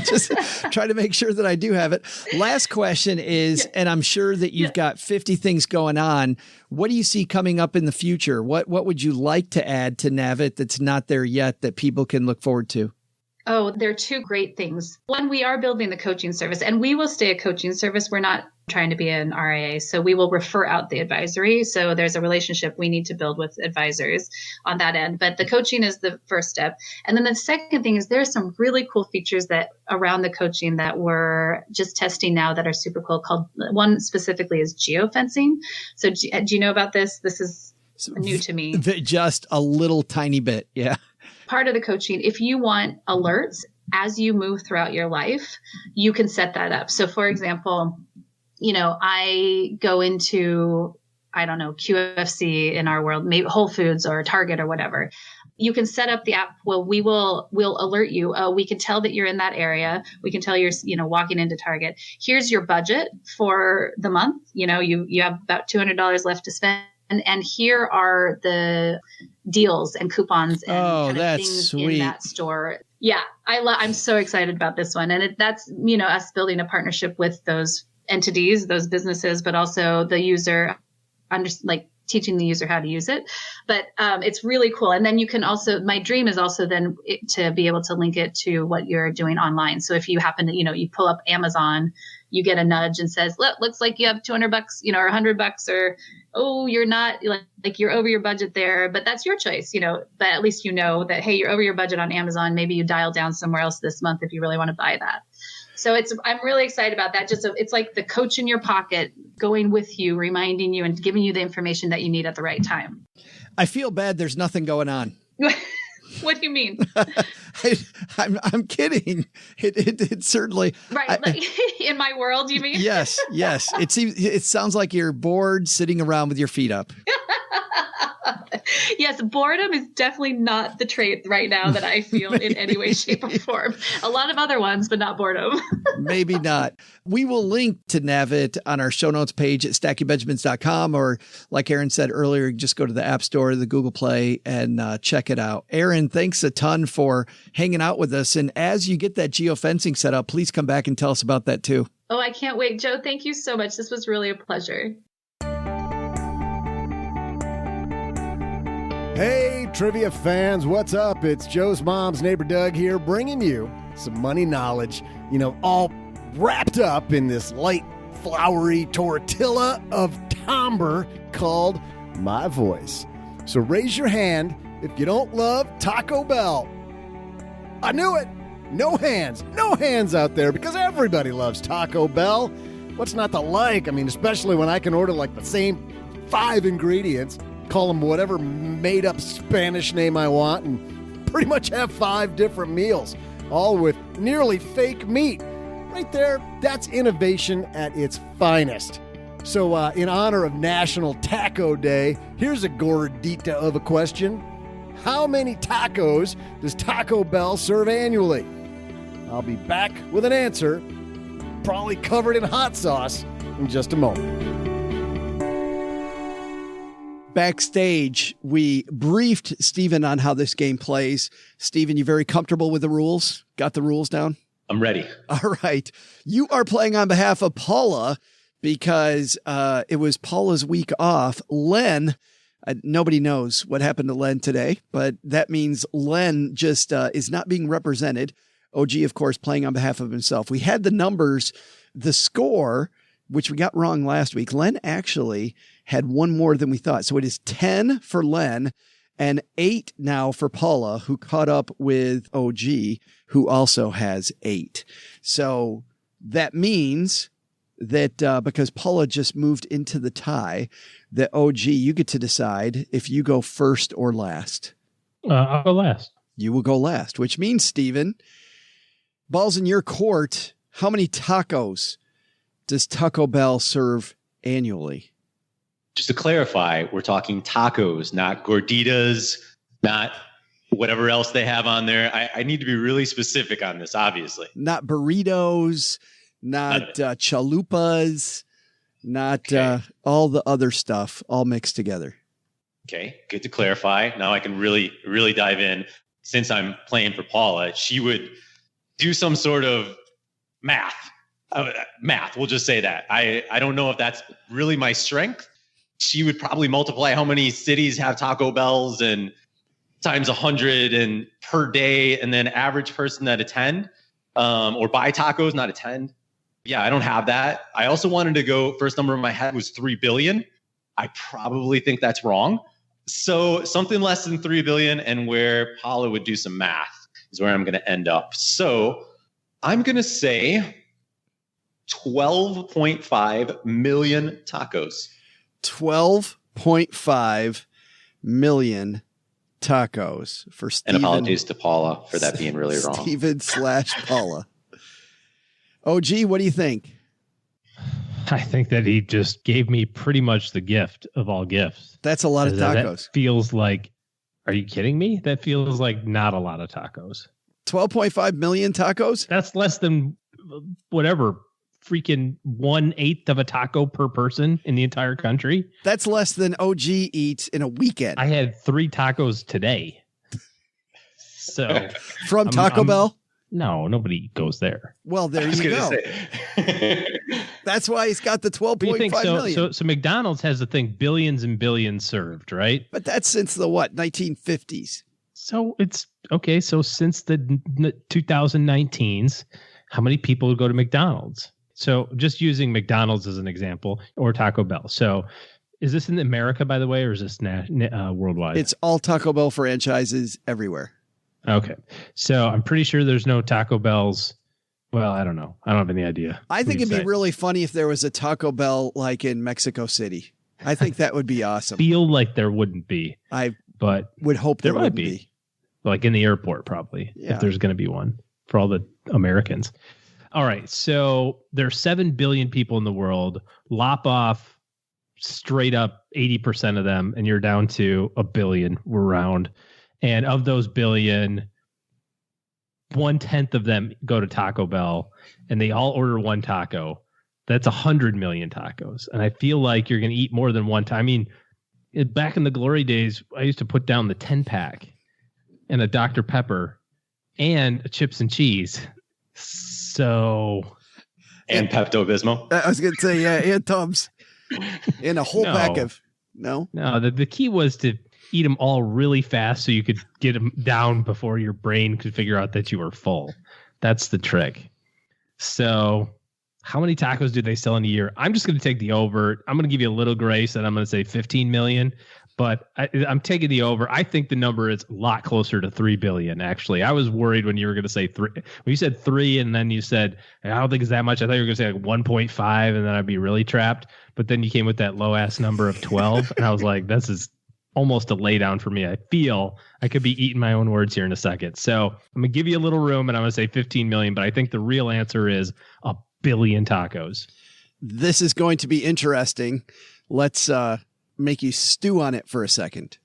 Just try to make sure that I do have it. Last question is, and I'm sure that you've got 50 things going on. What do you see coming up in the future? What would you like to add to Nav.it that's not there yet that people can look forward to? Oh, there are two great things. One, we are building the coaching service, and we will stay a coaching service. We're not trying to be an RIA, so we will refer out the advisory. So there's a relationship we need to build with advisors on that end. But the coaching is the first step. And then the second thing is there's some really cool features that around the coaching that we're just testing now that are super cool. Called one specifically is geofencing. So do you know about this? This is new to me. Just a little tiny bit. Yeah. Part of the coaching, if you want alerts as you move throughout your life, you can set that up. So for example, I go into, I don't know, QFC in our world, maybe Whole Foods or Target or whatever. You can set up the app. Well, we'll alert you. We can tell that you're in that area. We can tell you're, walking into Target. Here's your budget for the month. You have about $200 left to spend. And here are the deals and coupons and kind of things sweet. In that store. Yeah, I'm so excited about this one. And that's, us building a partnership with those entities, those businesses, but also the user, teaching the user how to use it. But it's really cool. And then you can also, my dream is also then to be able to link it to what you're doing online. So if you happen to, you pull up Amazon, you get a nudge and says, look, looks like you have $200, or $100, or, oh, you're not, like you're over your budget there, but that's your choice, but at least that, hey, you're over your budget on Amazon. Maybe you dial down somewhere else this month if you really want to buy that. So I'm really excited about that. It's like the coach in your pocket going with you, reminding you and giving you the information that you need at the right time. I feel bad there's nothing going on. What do you mean? I'm kidding. It certainly right. In my world, you mean? Yes. It sounds like you're bored sitting around with your feet up. Yes, boredom is definitely not the trait right now that I feel in any way, shape, or form. A lot of other ones, but not boredom. Maybe not. We will link to Nav.it on our show notes page at stackingbenjamins.com, or like Erin said earlier, just go to the App Store, the Google Play, and check it out. Erin, thanks a ton for hanging out with us. And as you get that geofencing set up, please come back and tell us about that too. Oh, I can't wait. Joe, thank you so much. This was really a pleasure. Hey, trivia fans, what's up? It's Joe's mom's neighbor Doug here, bringing you some money knowledge, all wrapped up in this light, flowery tortilla of timbre called my voice. So raise your hand if you don't love Taco Bell. I knew it. No hands out there, because everybody loves Taco Bell. What's not to like? I mean, especially when I can order like the same 5 ingredients, call them whatever made-up Spanish name I want, and pretty much have 5 different meals, all with nearly fake meat. Right there, that's innovation at its finest. So in honor of National Taco Day, here's a gordita of a question. How many tacos does Taco Bell serve annually? I'll be back with an answer, probably covered in hot sauce, in just a moment. Backstage, we briefed Steven on how this game plays. Steven, you very comfortable with the rules? Got the rules down? I'm ready. All right. You are playing on behalf of Paula because it was Paula's week off. Len, nobody knows what happened to Len today, but that means Len just is not being represented. OG, of course, playing on behalf of himself. We had the numbers, the score, which we got wrong last week. Len actually had one more than we thought. So it is 10 for Len and 8 now for Paula, who caught up with OG, who also has 8. So that means that because Paula just moved into the tie, that OG, you get to decide if you go first or last. I'll go last. You will go last, which means, Steven, ball's in your court. How many tacos does Taco Bell serve annually? Just to clarify, we're talking tacos, not gorditas, not whatever else they have on there. I need to be really specific on this, obviously. Not burritos, not chalupas, not all the other stuff all mixed together. Okay, good to clarify. Now I can really, really dive in. Since I'm playing for Paula, she would do some sort of math. We'll just say that. I don't know if that's really my strength. She would probably multiply how many cities have Taco Bells and times 100 and per day, and then average person that attend or buy tacos, not attend. Yeah, I don't have that. I also wanted to go, first number in my head was 3 billion. I probably think that's wrong. So something less than 3 billion, and where Paula would do some math is where I'm going to end up. So I'm going to say 12.5 million tacos. 12.5 million tacos for Steven. And apologies to Paula for that being really wrong. Steven/Paula. OG, what do you think? I think that he just gave me pretty much the gift of all gifts. That's a lot of tacos. That feels like, are you kidding me? That feels like not a lot of tacos. 12.5 million tacos? That's less than whatever, freaking 1/8 of a taco per person in the entire country. That's less than OG eats in a weekend. I had 3 tacos today. So from Taco Bell? No, nobody goes there. Well, there you go. That's why he's got the 12.5 million. So McDonald's has the thing, billions and billions served, right? But that's since the what, 1950s. So it's okay. So since the 2019s, how many people would go to McDonald's? So just using McDonald's as an example, or Taco Bell. So is this in America, by the way, or is this worldwide? It's all Taco Bell franchises everywhere. Okay. So I'm pretty sure there's no Taco Bells. Well, I don't know. I don't have any idea. I think it'd be really funny if there was a Taco Bell like in Mexico City. I think that would be awesome. Feel like there wouldn't be. But would hope there might be. Like in the airport, probably, if there's going to be one for all the Americans. All right. So there's 7 billion people in the world. Lop off straight up 80% of them, and you're down to a billion. We're round. And of those billion, 1/10 of them go to Taco Bell, and they all order one taco. That's 100 million tacos. And I feel like you're going to eat more than one time. I mean, back in the glory days, I used to put down the 10-pack and a Dr. Pepper and a chips and cheese. So. And Pepto-Bismol. I was going to say, yeah, and Tums. And a whole pack of. No, the key was to eat them all really fast so you could get them down before your brain could figure out that you were full. That's the trick. So how many tacos do they sell in a year? I'm just going to take the over. I'm going to give you a little grace, and I'm going to say 15 million. But I'm taking the over. I think the number is a lot closer to 3 billion, actually. I was worried when you were going to say 3. When you said 3 and then you said, I don't think it's that much. I thought you were going to say like 1.5 and then I'd be really trapped. But then you came with that low-ass number of 12. And I was like, this is almost a laydown for me. I feel I could be eating my own words here in a second. So I'm going to give you a little room and I'm going to say 15 million. But I think the real answer is 1 billion tacos. This is going to be interesting. Let's make you stew on it for a second.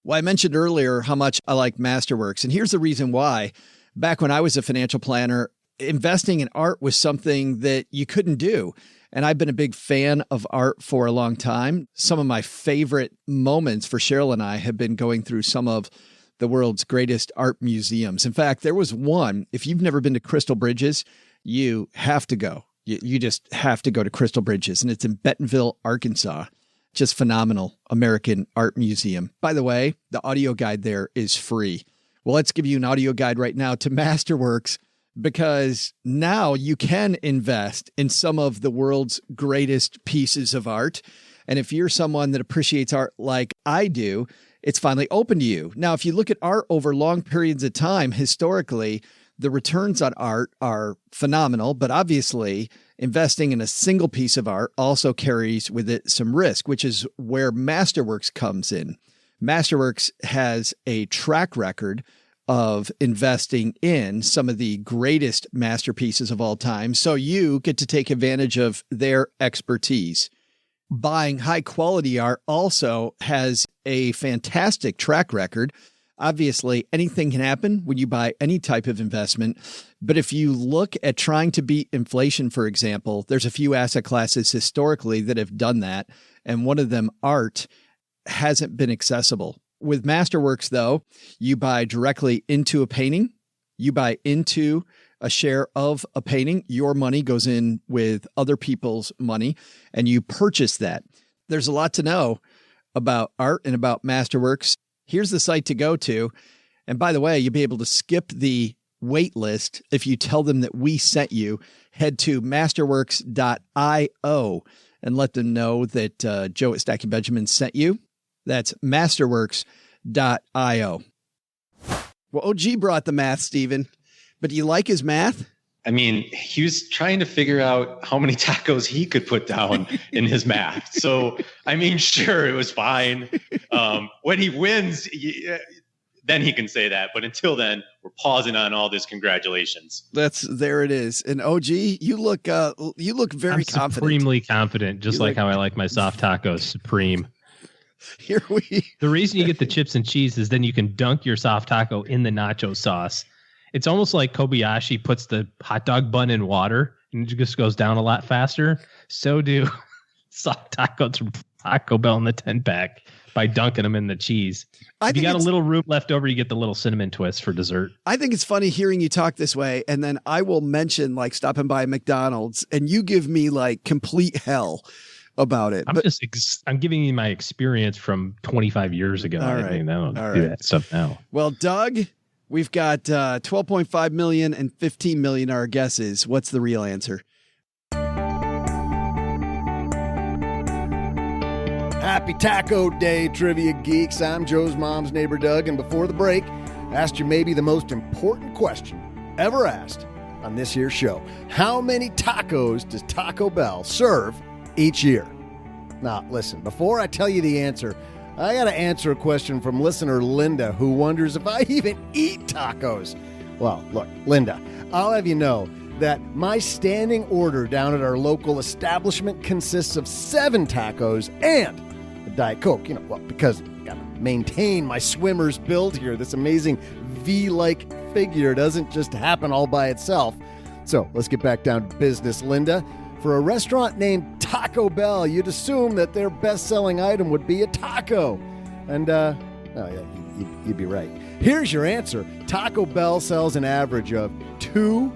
Well, I mentioned earlier how much I like Masterworks, and here's the reason why. Back when I was a financial planner, investing in art was something that you couldn't do. And I've been a big fan of art for a long time. Some of my favorite moments for Cheryl and I have been going through some of the world's greatest art museums. In fact, there was one, if you've never been to Crystal Bridges, you have to go. You just have to go to Crystal Bridges, and it's in Bentonville, Arkansas. Just phenomenal American art museum. By the way, the audio guide there is free. Well, let's give you an audio guide right now to Masterworks, because now you can invest in some of the world's greatest pieces of art. And if you're someone that appreciates art like I do, it's finally open to you. Now, if you look at art over long periods of time, historically, the returns on art are phenomenal, but obviously investing in a single piece of art also carries with it some risk, which is where Masterworks comes in. Masterworks has a track record of investing in some of the greatest masterpieces of all time, so you get to take advantage of their expertise. Buying high quality art also has a fantastic track record. Obviously, anything can happen when you buy any type of investment. But if you look at trying to beat inflation, for example, there's a few asset classes historically that have done that. And one of them, art, hasn't been accessible. With Masterworks, though, you buy directly into a painting. You buy into a share of a painting. Your money goes in with other people's money, and you purchase that. There's a lot to know about art and about Masterworks. Here's the site to go to. And by the way, you'll be able to skip the wait list if you tell them that we sent you. Head to masterworks.io and let them know that Joe at Stacking Benjamin sent you. That's masterworks.io. Well, OG brought the math, Steven. But do you like his math? I mean, he was trying to figure out how many tacos he could put down in his math. So, I mean, sure, it was fine. When he wins, then he can say that. But until then, we're pausing on all this congratulations. There it is. And OG, you look very confident. Supremely confident, just like how I like my soft tacos, supreme. The reason you get the chips and cheese is then you can dunk your soft taco in the nacho sauce. It's almost like Kobayashi puts the hot dog bun in water and it just goes down a lot faster. So do soft tacos from Taco Bell in the 10-pack by dunking them in the cheese. If you got a little room left over, you get the little cinnamon twist for dessert. I think it's funny hearing you talk this way, and then I will mention like stopping by McDonald's, and you give me like complete hell about it. I'm giving you my experience from 25 years ago. All right. I don't do that stuff now. Well, Doug, we've got 12.5 million and 15 million are our guesses. What's the real answer? Happy Taco Day, Trivia Geeks. I'm Joe's mom's neighbor, Doug, and before the break, I asked you maybe the most important question ever asked on this year's show. How many tacos does Taco Bell serve each year? Now, listen, before I tell you the answer, I got to answer a question from listener Linda, who wonders if I even eat tacos. Well, look, Linda, I'll have you know that my standing order down at our local establishment consists of 7 tacos and a Diet Coke. Because I got to maintain my swimmer's build here. This amazing V-like figure doesn't just happen all by itself. So let's get back down to business, Linda. For a restaurant named Taco Bell, you'd assume that their best-selling item would be a taco. And, you'd be right. Here's your answer. Taco Bell sells an average of 2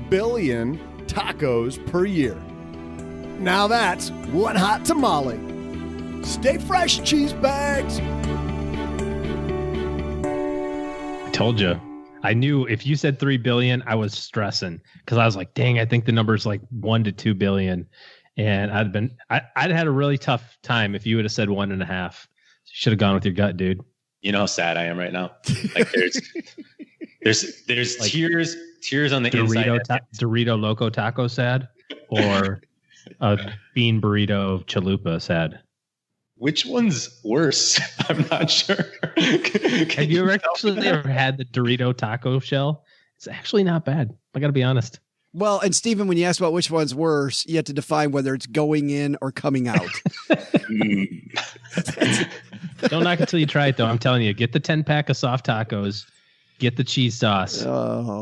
billion tacos per year. Now that's one hot tamale. Stay fresh, cheese bags. I told you. I knew if you said 3 billion, I was stressing because I was like, dang, I think the number's like 1 to 2 billion. And I'd had a really tough time if you would have said 1.5. Should have gone with your gut, dude. You know how sad I am right now. Like there's like tears on the inside. Dorito Loco Taco sad, or a bean burrito chalupa sad. Which one's worse? I'm not sure. Have you ever had the Dorito taco shell? It's actually not bad. I got to be honest. Well, and Steven, when you ask about which one's worse, you have to define whether it's going in or coming out. Don't knock it till you try it, though. I'm telling you, get the 10-pack of soft tacos, get the cheese sauce,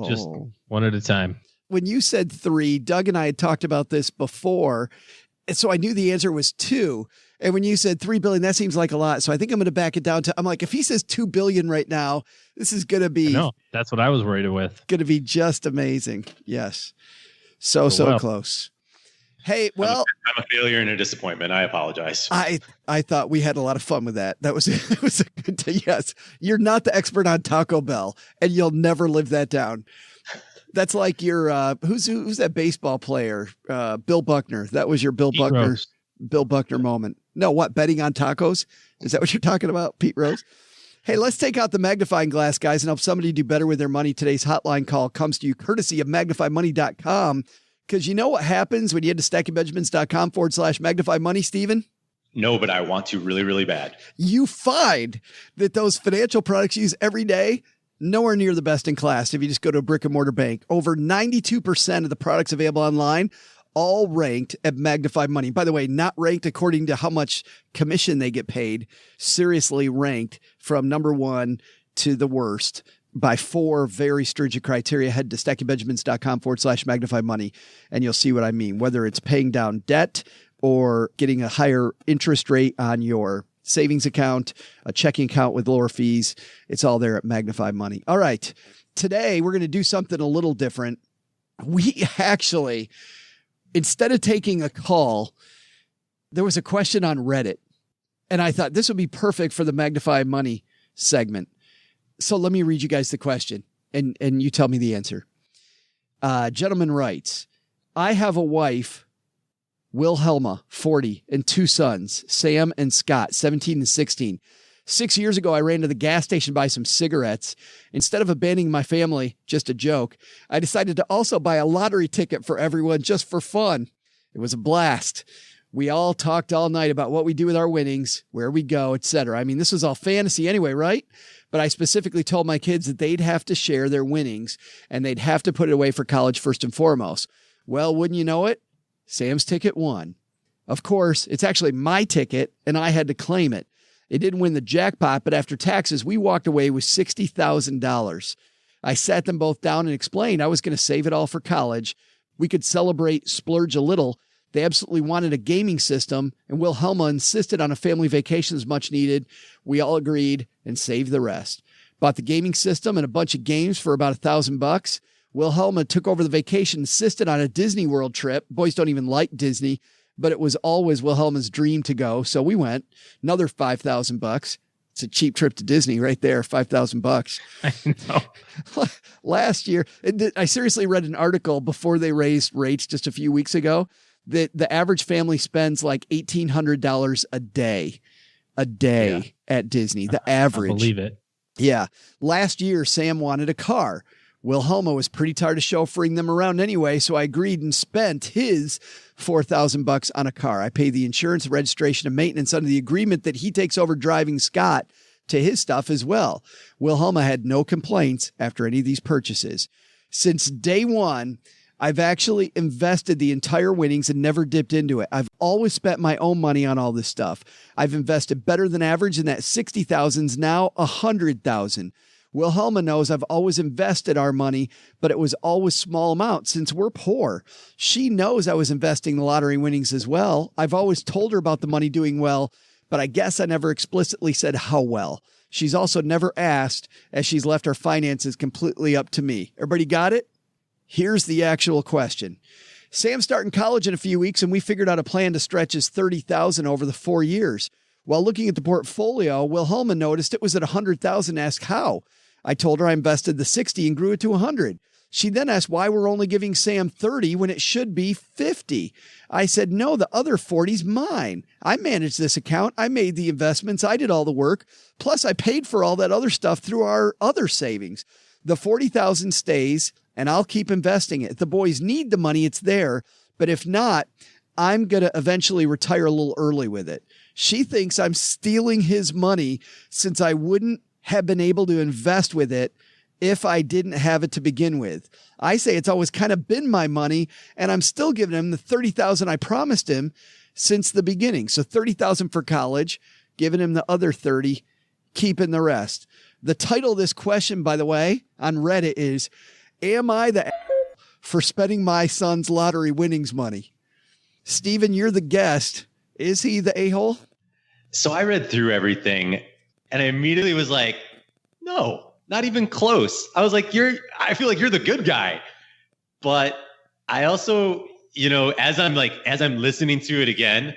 just one at a time. When you said 3, Doug and I had talked about this before, and so I knew the answer was 2. And when you said 3 billion, that seems like a lot. So I think I'm going to back it down to, I'm like, if he says 2 billion right now, this is going to be. No, that's what I was worried with. Going to be just amazing. Yes. So close. Hey, well, I'm a failure and a disappointment. I apologize. I thought we had a lot of fun with that. It was a good day. Yes. You're not the expert on Taco Bell and you'll never live that down. That's like your, who's that baseball player? Bill Buckner. That was your Bill Buckner moment. No, what? Betting on tacos? Is that what you're talking about, Pete Rose? Hey, let's take out the magnifying glass, guys, and help somebody do better with their money. Today's hotline call comes to you courtesy of magnifymoney.com. Because you know what happens when you head to stackingbenjamins.com/magnifymoney, Steven? No, but I want to really, really bad. You find that those financial products you use every day, nowhere near the best in class. If you just go to a brick and mortar bank, over 92% of the products available online all ranked at Magnify Money. By the way, not ranked according to how much commission they get paid. Seriously ranked from number 1 to the worst by 4 very stringent criteria. Head to stackingbenjamins.com/magnify money and you'll see what I mean. Whether it's paying down debt or getting a higher interest rate on your savings account, a checking account with lower fees, it's all there at Magnify Money. All right. Today, we're going to do something a little different. We actually, instead of taking a call, there was a question on Reddit. And I thought this would be perfect for the Magnify Money segment. So let me read you guys the question and you tell me the answer. Gentleman writes, I have a wife, Wilhelma, 40, and 2 sons, Sam and Scott, 17 and 16. 6 years ago, I ran to the gas station to buy some cigarettes. Instead of abandoning my family, just a joke, I decided to also buy a lottery ticket for everyone just for fun. It was a blast. We all talked all night about what we do with our winnings, where we go, etc. I mean, this was all fantasy anyway, right? But I specifically told my kids that they'd have to share their winnings and they'd have to put it away for college first and foremost. Well, wouldn't you know it? Sam's ticket won. Of course, it's actually my ticket and I had to claim it. It didn't win the jackpot, but after taxes, we walked away with $60,000. I sat them both down and explained I was going to save it all for college. We could celebrate, splurge a little. They absolutely wanted a gaming system, and Wilhelma insisted on a family vacation as much needed. We all agreed and saved the rest. Bought the gaming system and a bunch of games for about $1,000. Wilhelma took over the vacation, insisted on a Disney World trip. Boys don't even like Disney, but it was always Wilhelma's dream to go. So we went. Another $5,000. It's a cheap trip to Disney right there, $5,000. I know. Last year, I seriously read an article before they raised rates just a few weeks ago that the average family spends like $1,800 a day at Disney, the average. I believe it. Yeah. Last year, Sam wanted a car. Wilhelma was pretty tired of chauffeuring them around anyway, so I agreed and spent his $4,000 on a car. I pay the insurance, registration, and maintenance under the agreement that he takes over driving Scott to his stuff as well. Wilhelma had no complaints after any of these purchases. Since day one, I've actually invested the entire winnings and never dipped into it. I've always spent my own money on all this stuff. I've invested better than average, and that 60,000's now 100,000. Wilhelma knows I've always invested our money, but it was always small amounts since we're poor. She knows I was investing the lottery winnings as well. I've always told her about the money doing well, but I guess I never explicitly said how well. She's also never asked, as she's left our finances completely up to me. Everybody got it? Here's the actual question. Sam's starting college in a few weeks, and we figured out a plan to stretch his $30,000 over the 4 years. While looking at the portfolio, Wilhelma noticed it was at $100,000 and asked how. I told her I invested the 60 and grew it to 100. She then asked why we're only giving Sam 30 when it should be 50. I said, no, the other 40's mine. I managed this account. I made the investments. I did all the work. Plus I paid for all that other stuff through our other savings. The 40,000 stays and I'll keep investing it. If the boys need the money, it's there. But if not, I'm going to eventually retire a little early with it. She thinks I'm stealing his money since I wouldn't have been able to invest with it if I didn't have it to begin with. I say it's always kind of been my money, and I'm still giving him the 30,000 I promised him since the beginning. So 30,000 for college, giving him the other 30, keeping the rest. The title of this question, by the way, on Reddit is, am I the for spending my son's lottery winnings money? Steven, you're the guest. Is he the a-hole? So I read through everything and I immediately was like, no, not even close. I was like, I feel like you're the good guy. But I also, as I'm listening to it again,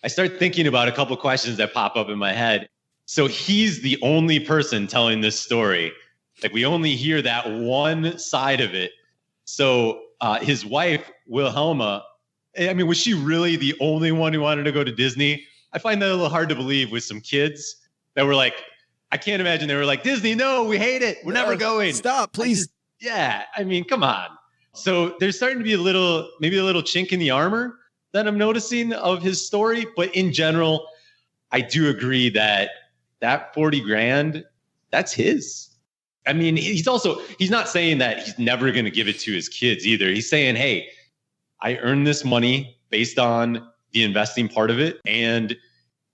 I start thinking about a couple of questions that pop up in my head. So he's the only person telling this story. Like we only hear that one side of it. So his wife, Wilhelma, I mean, was she really the only one who wanted to go to Disney? I find that a little hard to believe with some kids that were like, I can't imagine they were like, Disney, no, we hate it. We're never going. Stop, please. I mean, come on. So there's starting to be maybe a little chink in the armor that I'm noticing of his story. But in general, I do agree that 40 grand, that's his. I mean, he's not saying that he's never going to give it to his kids either. He's saying, hey, I earned this money based on the investing part of it. And,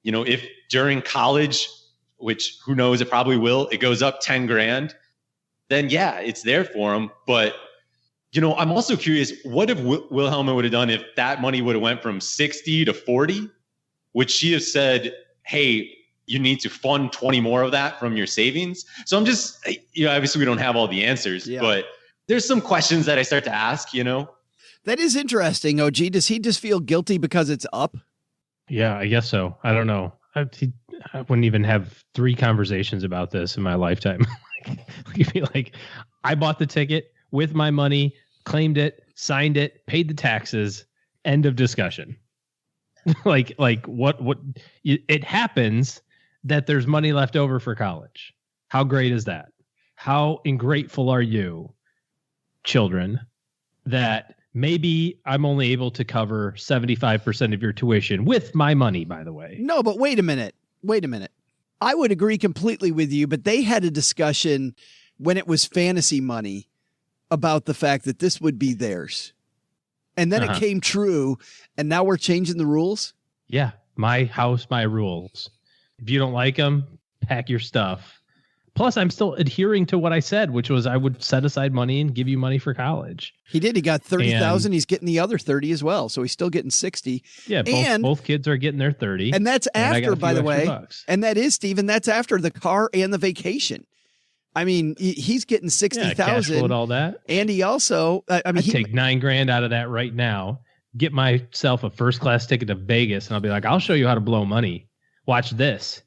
if during college, which who knows, it probably will, it goes up 10 grand, then yeah, it's there for him. But, I'm also curious, what if Wilhelma would have done if that money would have went from 60 to 40? Would she have said, hey, you need to fund 20 more of that from your savings? So I'm just, obviously we don't have all the answers, but there's some questions that I start to ask, That is interesting, OG. Does he just feel guilty because it's up? Yeah, I guess so. I don't know. I wouldn't even have 3 conversations about this in my lifetime. You'd be like, I bought the ticket with my money, claimed it, signed it, paid the taxes, end of discussion. like what it happens that there's money left over for college. How great is that? How ungrateful are you, children, that maybe I'm only able to cover 75% of your tuition with my money, by the way. No, but wait a minute. I would agree completely with you, but they had a discussion when it was fantasy money about the fact that this would be theirs. And then it came true, and now we're changing the rules? Yeah. My house, my rules. If you don't like them, pack your stuff. Plus, I'm still adhering to what I said, which was I would set aside money and give you money for college. He did. He got 30,000. He's getting the other 30 as well. So he's still getting 60. Yeah. Both kids are getting their 30. And that's after, by the way. Bucks. And that is, Steven, that's after the car and the vacation. I mean, he's getting 60,000. Yeah, all that. And he also, I'd take $9,000 out of that right now, get myself a first class ticket to Vegas, and I'll be like, I'll show you how to blow money. Watch this.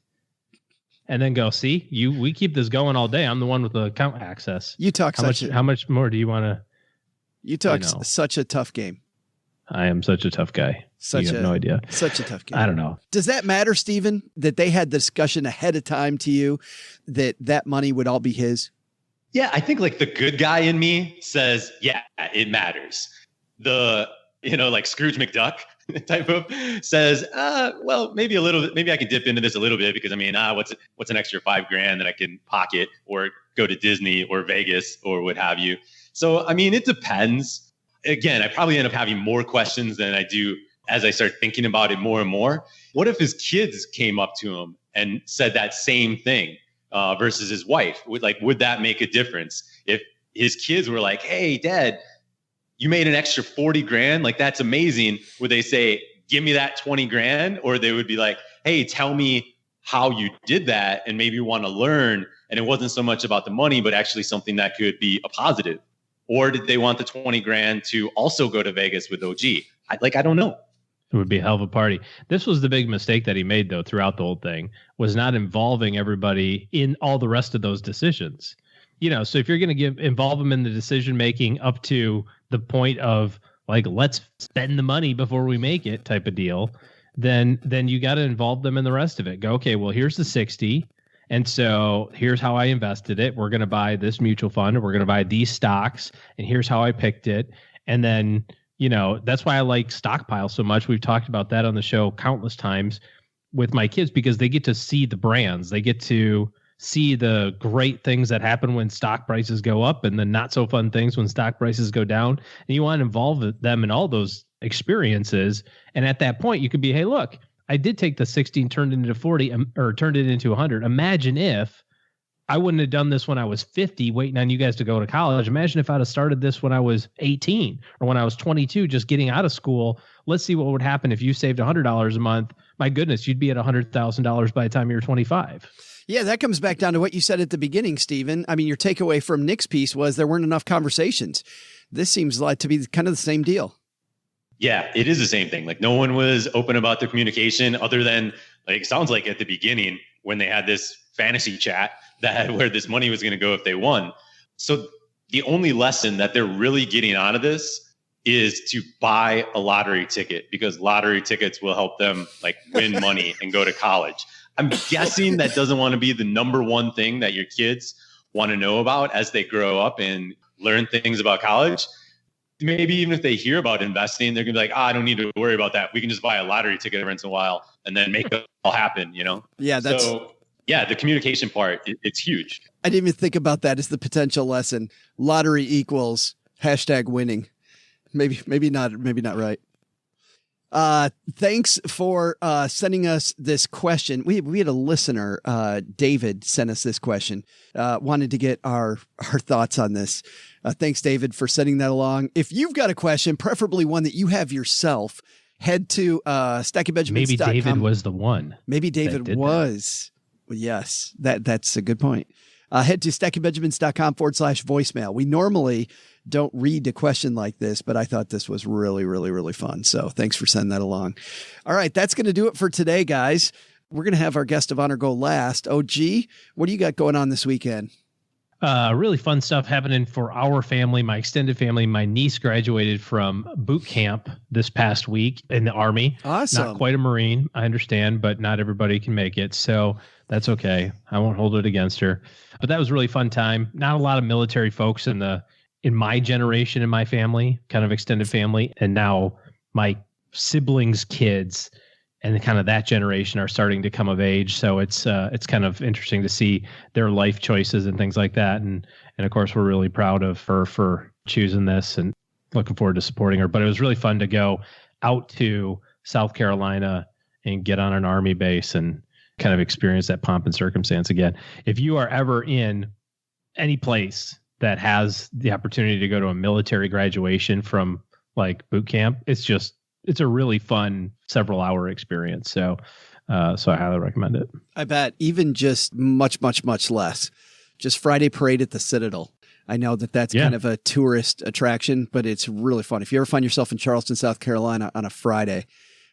And then go, see, we keep this going all day. I'm the one with the account access. You talk how much more do you want to? You talk such a tough game. I am such a tough guy. You have no idea. Such a tough game. I don't know. Does that matter, Steven, that they had the discussion ahead of time to you that money would all be his? Yeah, I think like the good guy in me says, yeah, it matters. The, like Scrooge McDuck type of says, well, maybe a little bit, maybe I can dip into this a little bit because what's an extra $5,000 that I can pocket or go to Disney or Vegas or what have you. So, it depends. Again, I probably end up having more questions than I do as I start thinking about it more and more. What if his kids came up to him and said that same thing versus his wife? Would that make a difference? If his kids were like, hey, Dad, you made an extra 40 grand. Like, that's amazing. Would they say, give me that 20 grand? Or they would be like, hey, tell me how you did that. And maybe you want to learn. And it wasn't so much about the money, but actually something that could be a positive. Or did they want the 20 grand to also go to Vegas with OG? I don't know. It would be a hell of a party. This was the big mistake that he made, though, throughout the whole thing, was not involving everybody in all the rest of those decisions. So if you're going to involve them in the decision making up to the point of let's spend the money before we make it type of deal, then you got to involve them in the rest of it. Go, okay, well, here's the 60. And so here's how I invested it. We're going to buy this mutual fund, or we're going to buy these stocks, and here's how I picked it. And then, that's why I like Stockpile so much. We've talked about that on the show countless times with my kids, because they get to see the brands. They get to see the great things that happen when stock prices go up, and the not so fun things when stock prices go down. And you want to involve them in all those experiences. And at that point, you could be, hey, look, I did take the 16, turned it into 40, or turned it into 100. Imagine if I wouldn't have done this when I was 50, waiting on you guys to go to college. Imagine if I'd have started this when I was 18 or when I was 22, just getting out of school. Let's see what would happen if you saved $100 a month. My goodness, you'd be at $100,000 by the time you're 25. Yeah, that comes back down to what you said at the beginning, Steven. Your takeaway from Nick's piece was there weren't enough conversations. This seems like to be kind of the same deal. Yeah, it is the same thing. No one was open about the communication other than it sounds like at the beginning when they had this fantasy chat where this money was going to go if they won. So the only lesson that they're really getting out of this is to buy a lottery ticket, because lottery tickets will help them win money and go to college. I'm guessing that doesn't want to be the number one thing that your kids want to know about as they grow up and learn things about college. Maybe even if they hear about investing, they're going to be like, I don't need to worry about that. We can just buy a lottery ticket every once in a while and then make it all happen, Yeah, the communication part, it's huge. I didn't even think about that as the potential lesson. Lottery equals #winning. Maybe not right. Thanks for sending us this question. We had a listener, David, sent us this question. Wanted to get our thoughts on this. Thanks, David, for sending that along. If you've got a question, preferably one that you have yourself, head to stackingbenjamins.com. Maybe David was the one. Maybe David was. Well, yes, that's a good point. Head to stackingbenjamins.com/voicemail. We normally don't read a question like this, but I thought this was really, really, really fun. So thanks for sending that along. All right, that's going to do it for today, guys. We're going to have our guest of honor go last. OG, what do you got going on this weekend? Really fun stuff happening for our family, my extended family. My niece graduated from boot camp this past week in the Army. Awesome. Not quite a Marine, I understand, but not everybody can make it. So that's okay. I won't hold it against her. But that was a really fun time. Not a lot of military folks in my generation, in my family, kind of extended family. And now my siblings' kids and kind of that generation are starting to come of age. So it's kind of interesting to see their life choices and things like that. And of course, we're really proud of her for choosing this and looking forward to supporting her. But it was really fun to go out to South Carolina and get on an Army base and kind of experience that pomp and circumstance again. If you are ever in any place that has the opportunity to go to a military graduation from like boot camp, it's a really fun several hour experience. So I highly recommend it. I bet even just much, much, much less. Just Friday parade at the Citadel. I know that's kind of a tourist attraction, but it's really fun. If you ever find yourself in Charleston, South Carolina on a Friday,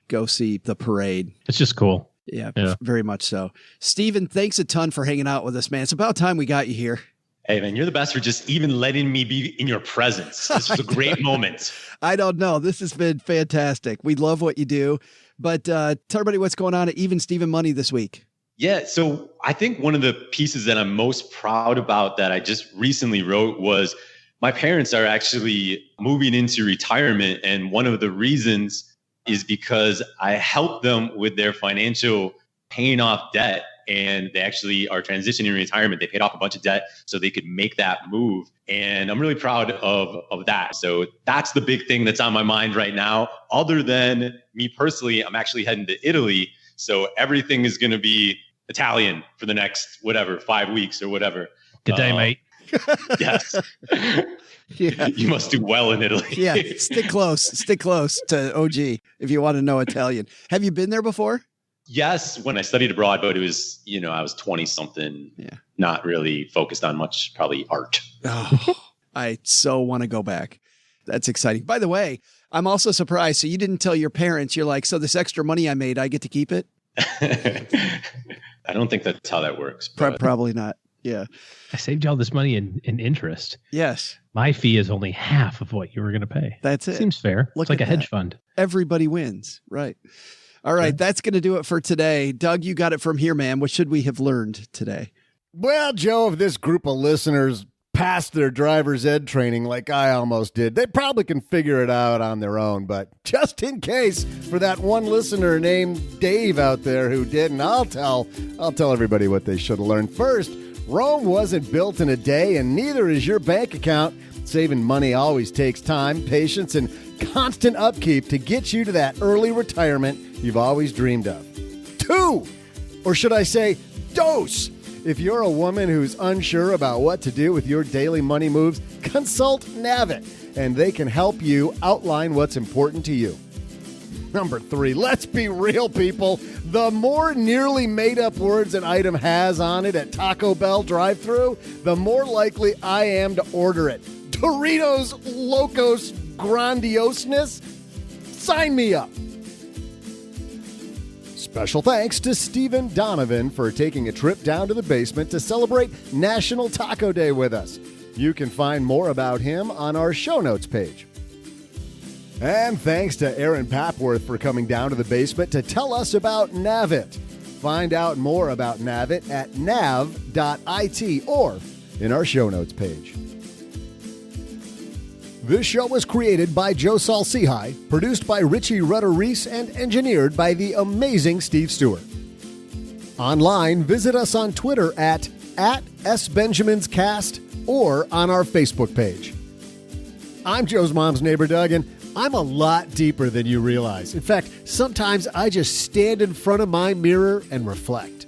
go see the parade. It's just cool. Yeah, very much so. Steven, thanks a ton for hanging out with us, man. It's about time we got you here. Hey, man, you're the best for just even letting me be in your presence. This was a great moment. I don't know. This has been fantastic. We love what you do. But tell everybody what's going on at Even Steven Money this week. Yeah, so I think one of the pieces that I'm most proud about that I just recently wrote was my parents are actually moving into retirement. And one of the reasons is because I helped them with their financial paying off debt. And they actually are transitioning in retirement. They paid off a bunch of debt so they could make that move. And I'm really proud of that. So that's the big thing that's on my mind right now. Other than me personally, I'm actually heading to Italy. So everything is going to be Italian for the next, 5 weeks or whatever. Good day, mate. Yes. Yeah. You must do well in Italy. Yeah. Stick close to OG if you want to know Italian. Have you been there before? Yes, when I studied abroad, but it was, I was 20 something, not really focused on much, probably art. Oh, I so want to go back. That's exciting. By the way, I'm also surprised. So you didn't tell your parents, you're like, so this extra money I made, I get to keep it? I don't think that's how that works. Probably not. Yeah. I saved you all this money in interest. Yes. My fee is only half of what you were going to pay. That's it. Seems fair. It's like a hedge fund. Everybody wins. Right. All right, that's going to do it for today. Doug, you got it from here, man. What should we have learned today? Well, Joe, if this group of listeners passed their driver's ed training like I almost did, they probably can figure it out on their own. But just in case, for that one listener named Dave out there who didn't, I'll tell everybody what they should have learned. First, Rome wasn't built in a day, and neither is your bank account. Saving money always takes time, patience, and constant upkeep to get you to that early retirement you've always dreamed of. 2, or should I say, dose. If you're a woman who's unsure about what to do with your daily money moves, consult Nav.it, and they can help you outline what's important to you. Number 3, let's be real, people. The more nearly made-up words an item has on it at Taco Bell drive-thru, the more likely I am to order it. Doritos Locos Grandioseness? Sign me up. Special thanks to Steven Donovan for taking a trip down to the basement to celebrate National Taco Day with us. You can find more about him on our show notes page. And thanks to Erin Papworth for coming down to the basement to tell us about Nav.it. Find out more about Nav.it at Nav.it or in our show notes page. This show was created by Joe Saul-Sehy, produced by Richie Rutter-Reese, and engineered by the amazing Steve Stewart. Online, visit us on Twitter at @SBenjaminsCast or on our Facebook page. I'm Joe's mom's neighbor, Doug, and I'm a lot deeper than you realize. In fact, sometimes I just stand in front of my mirror and reflect.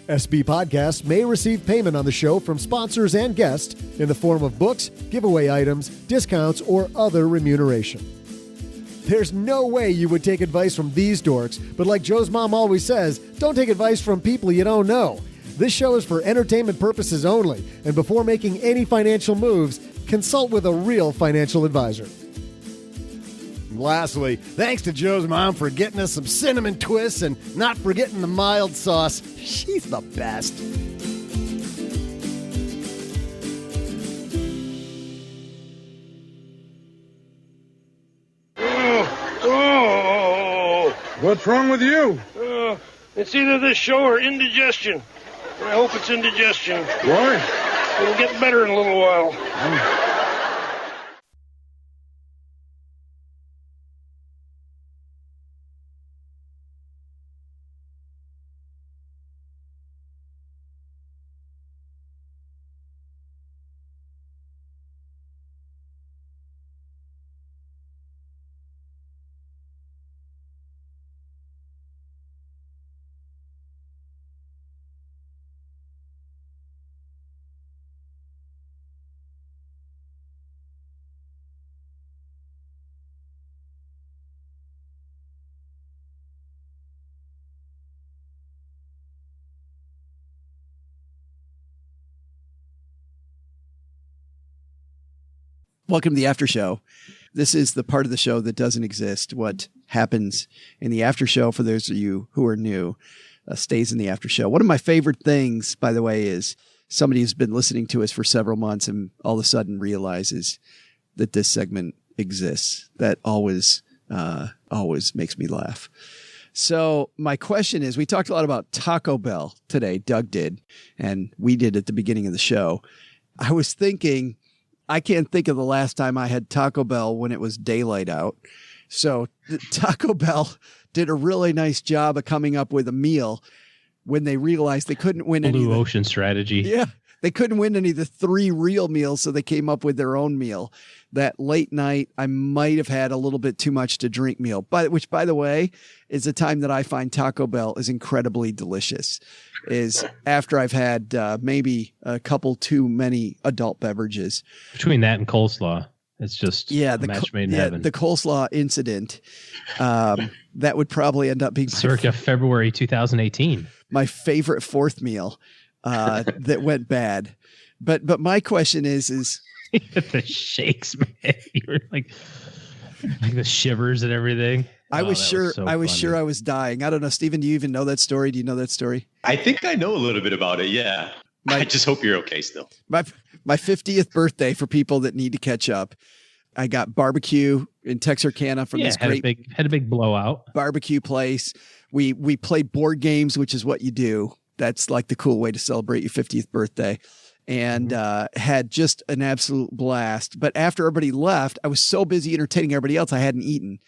SB Podcasts may receive payment on the show from sponsors and guests in the form of books, giveaway items, discounts, or other remuneration. There's no way you would take advice from these dorks, but like Joe's mom always says, don't take advice from people you don't know. This show is for entertainment purposes only, and before making any financial moves, consult with a real financial advisor. lastly, thanks to Joe's mom for getting us some cinnamon twists and not forgetting the mild sauce. She's the best. What's wrong with you? It's either this show or indigestion. I hope it's indigestion. Why? It'll get better in a little while. Welcome to the after show. This is the part of the show that doesn't exist. What happens in the after show, for those of you who are new, stays in the after show. One of my favorite things, by the way, is somebody who's been listening to us for several months and all of a sudden realizes that this segment exists. That always makes me laugh. So my question is, we talked a lot about Taco Bell today. Doug did, and we did at the beginning of the show. I was thinking, I can't think of the last time I had Taco Bell when it was daylight out. So Taco Bell did a really nice job of coming up with a meal when they realized they couldn't win any. Blue ocean strategy. Yeah. They couldn't win any of the 3 real meals, so they came up with their own meal. That late night, I might have had a little bit too much to drink meal, which, by the way, is the time that I find Taco Bell is incredibly delicious, is after I've had maybe a couple too many adult beverages. Between that and coleslaw, it's just a match made in heaven. The coleslaw incident, that would probably end up being circa February 2018. My favorite fourth meal. That went bad. But my question is the shakes, man. You were like the shivers and everything. I was sure I was dying. I don't know. Steven, do you even know that story? Do you know that story? I think I know a little bit about it. Yeah. I just hope you're okay still. My 50th birthday, for people that need to catch up, I got barbecue in Texarkana from this great had a big blowout barbecue place. We played board games, which is what you do. That's like the cool way to celebrate your 50th birthday, and had just an absolute blast. But after everybody left, I was so busy entertaining everybody else, I hadn't eaten.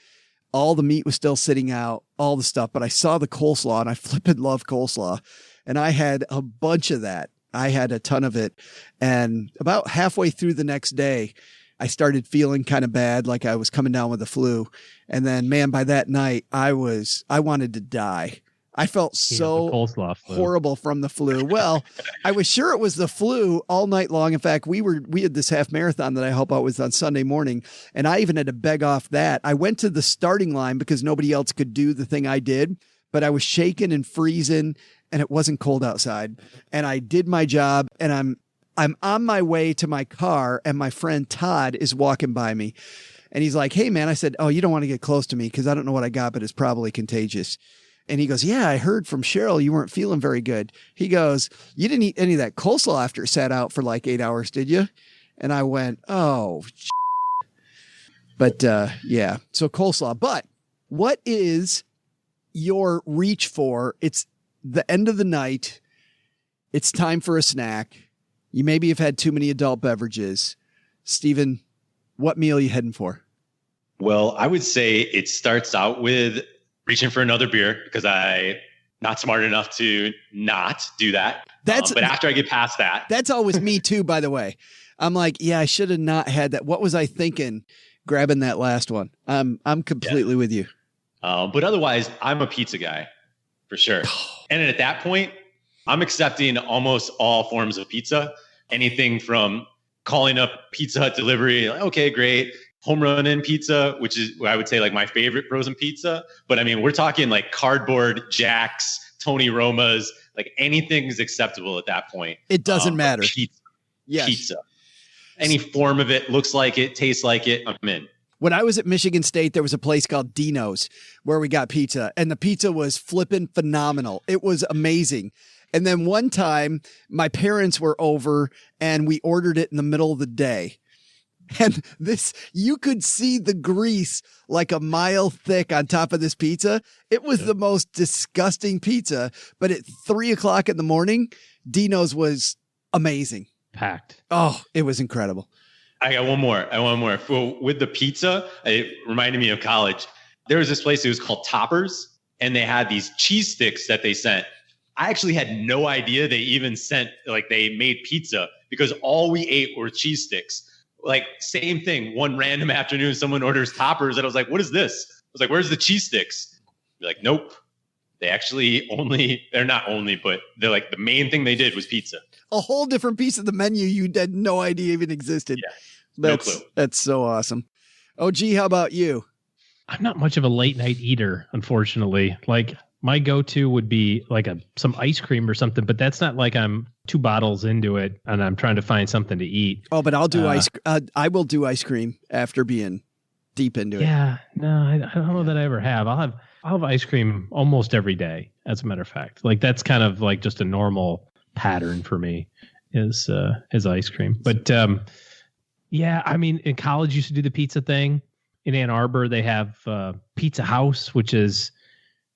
All the meat was still sitting out, all the stuff. But I saw the coleslaw, and I flippin' love coleslaw. And I had a bunch of that. I had a ton of it. And about halfway through the next day, I started feeling kind of bad, like I was coming down with the flu. And then, man, by that night, I wanted to die. I felt so horrible from the flu. Well, I was sure it was the flu all night long. In fact, we had this half marathon that I help out with on Sunday morning, and I even had to beg off that. I went to the starting line because nobody else could do the thing I did, but I was shaking and freezing, and it wasn't cold outside. And I did my job, and I'm on my way to my car, and my friend Todd is walking by me, and he's like, "Hey, man," I said, "Oh, you don't want to get close to me because I don't know what I got, but it's probably contagious." And he goes, "Yeah, I heard from Cheryl you weren't feeling very good." He goes, "You didn't eat any of that coleslaw after it sat out for like 8 hours, did you?" And I went, "Oh, shit." But yeah, so coleslaw. But what is your reach for? It's the end of the night. It's time for a snack. You maybe have had too many adult beverages. Steven, what meal are you heading for? Well, I would say it starts out with reaching for another beer because I'm not smart enough to not do that. But after I get past that, that's always me too, by the way. I'm like, yeah, I should have not had that. What was I thinking grabbing that last one? I'm completely with you. But otherwise, I'm a pizza guy for sure. And at that point, I'm accepting almost all forms of pizza. Anything from calling up Pizza Hut delivery, like, okay, great. Home run in pizza, which is I would say like my favorite frozen pizza. But I mean, we're talking like cardboard Jacks, Tony Roma's, like anything is acceptable at that point. It doesn't matter. Pizza. Any form of it, looks like it, tastes like it, I'm in. When I was at Michigan State, there was a place called Dino's where we got pizza, and the pizza was flippin' phenomenal. It was amazing. And then one time my parents were over and we ordered it in the middle of the day. And you could see the grease like a mile thick on top of this pizza. It was the most disgusting pizza, but at 3:00 in the morning, Dino's was amazing. Packed. Oh, it was incredible. I got one more. With the pizza, it reminded me of college. There was this place, it was called Toppers, and they had these cheese sticks that they sent. I actually had no idea they even they made pizza, because all we ate were cheese sticks. Like, same thing. One random afternoon, someone orders Toppers, and I was like, what is this? I was like, where's the cheese sticks? They're like, nope. They actually they're not only, but they're like, the main thing they did was pizza. A whole different piece of the menu you had no idea even existed. Yeah. No clue. That's so awesome. OG, how about you? I'm not much of a late night eater, unfortunately. Like, my go-to would be like some ice cream or something, but that's not like I'm 2 bottles into it and I'm trying to find something to eat. Oh, but I'll do I will do ice cream after being deep into it. Yeah, no, I don't know that I ever have. I'll have ice cream almost every day, as a matter of fact. Like, that's kind of like just a normal pattern for me is ice cream. But yeah, I mean, in college, used to do the pizza thing. In Ann Arbor, they have Pizza House, which is,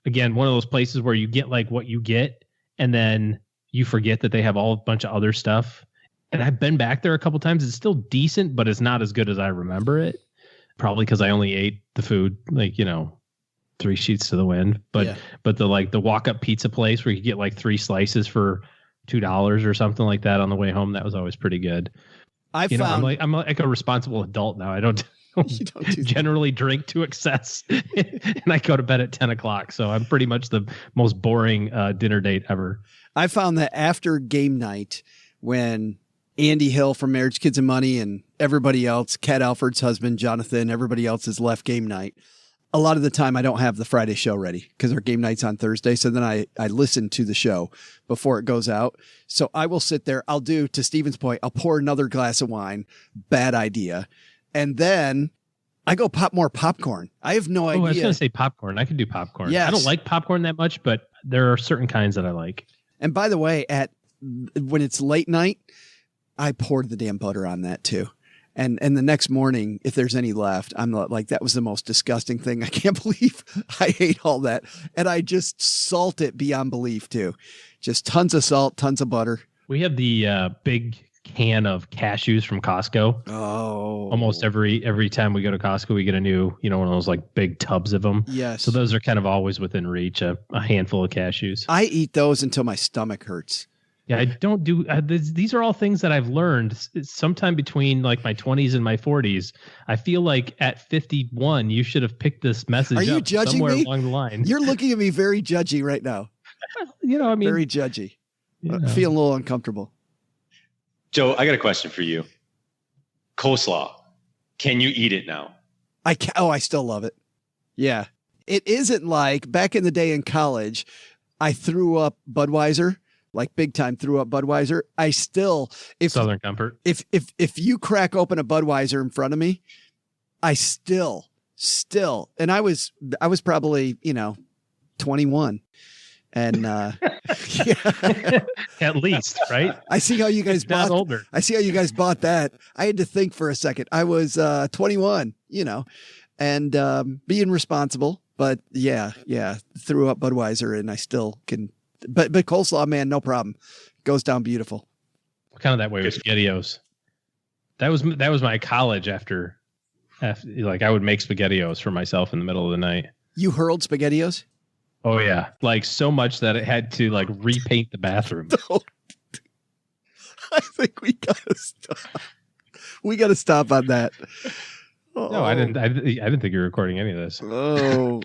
again, one of those places where you get like what you get, and then you forget that they have a bunch of other stuff. And I've been back there a couple times. It's still decent, but it's not as good as I remember it. Probably because I only ate the food, 3 sheets to the wind. But the walk-up pizza place where you get like 3 slices for $2 or something like that on the way home, that was always pretty good. I'm like a responsible adult now. I don't generally drink to excess, and I go to bed at 10 o'clock. So I'm pretty much the most boring dinner date ever. I found that after game night, when Andy Hill from Marriage, Kids and Money and everybody else, Kat Alford's husband, Jonathan, everybody else has left game night. A lot of the time I don't have the Friday show ready because our game night's on Thursday. So then I listen to the show before it goes out. So I will sit there. I'll do, to Steven's point, I'll pour another glass of wine. Bad idea. And then I go pop more popcorn. I have no idea. I was going to say popcorn. I can do popcorn. Yes. I don't like popcorn that much, but there are certain kinds that I like. And by the way, when it's late night, I poured the damn butter on that too. And the next morning, if there's any left, I'm like, that was the most disgusting thing. I can't believe I ate all that. And I just salt it beyond belief too. Just tons of salt, tons of butter. We have the big can of cashews from Costco. Oh, almost every time we go to Costco, we get a new, one of those like big tubs of them. Yes. So those are kind of always within reach, a handful of cashews. I eat those until my stomach hurts. Yeah, I don't do these are all things that I've learned sometime between like my 20s and my 40s. I feel like at 51, you should have picked this message up judging somewhere me? along the line. You're looking at me very judgy right now. Very judgy. I feel a little uncomfortable. Joe, I got a question for you. Coleslaw. Can you eat it now? I still love it. Yeah. It isn't like back in the day in college, I threw up Budweiser. Like big time threw up Budweiser. I still, Southern Comfort. If you crack open a Budweiser in front of me, I still, and I was probably, 21 and, yeah. At least, right? I see how you guys bought older. I see how you guys bought that. I had to think for a second. I was, 21, and, being responsible, but yeah. Threw up Budweiser and I still can. But coleslaw, man, no problem. Goes down beautiful. Kind of that way with SpaghettiOs. That was my college after like I would make SpaghettiOs for myself in the middle of the night. You hurled SpaghettiOs? Oh yeah, like so much that it had to like repaint the bathroom. I think we gotta stop. We gotta stop on that. No, I didn't think you were recording any of this. Oh.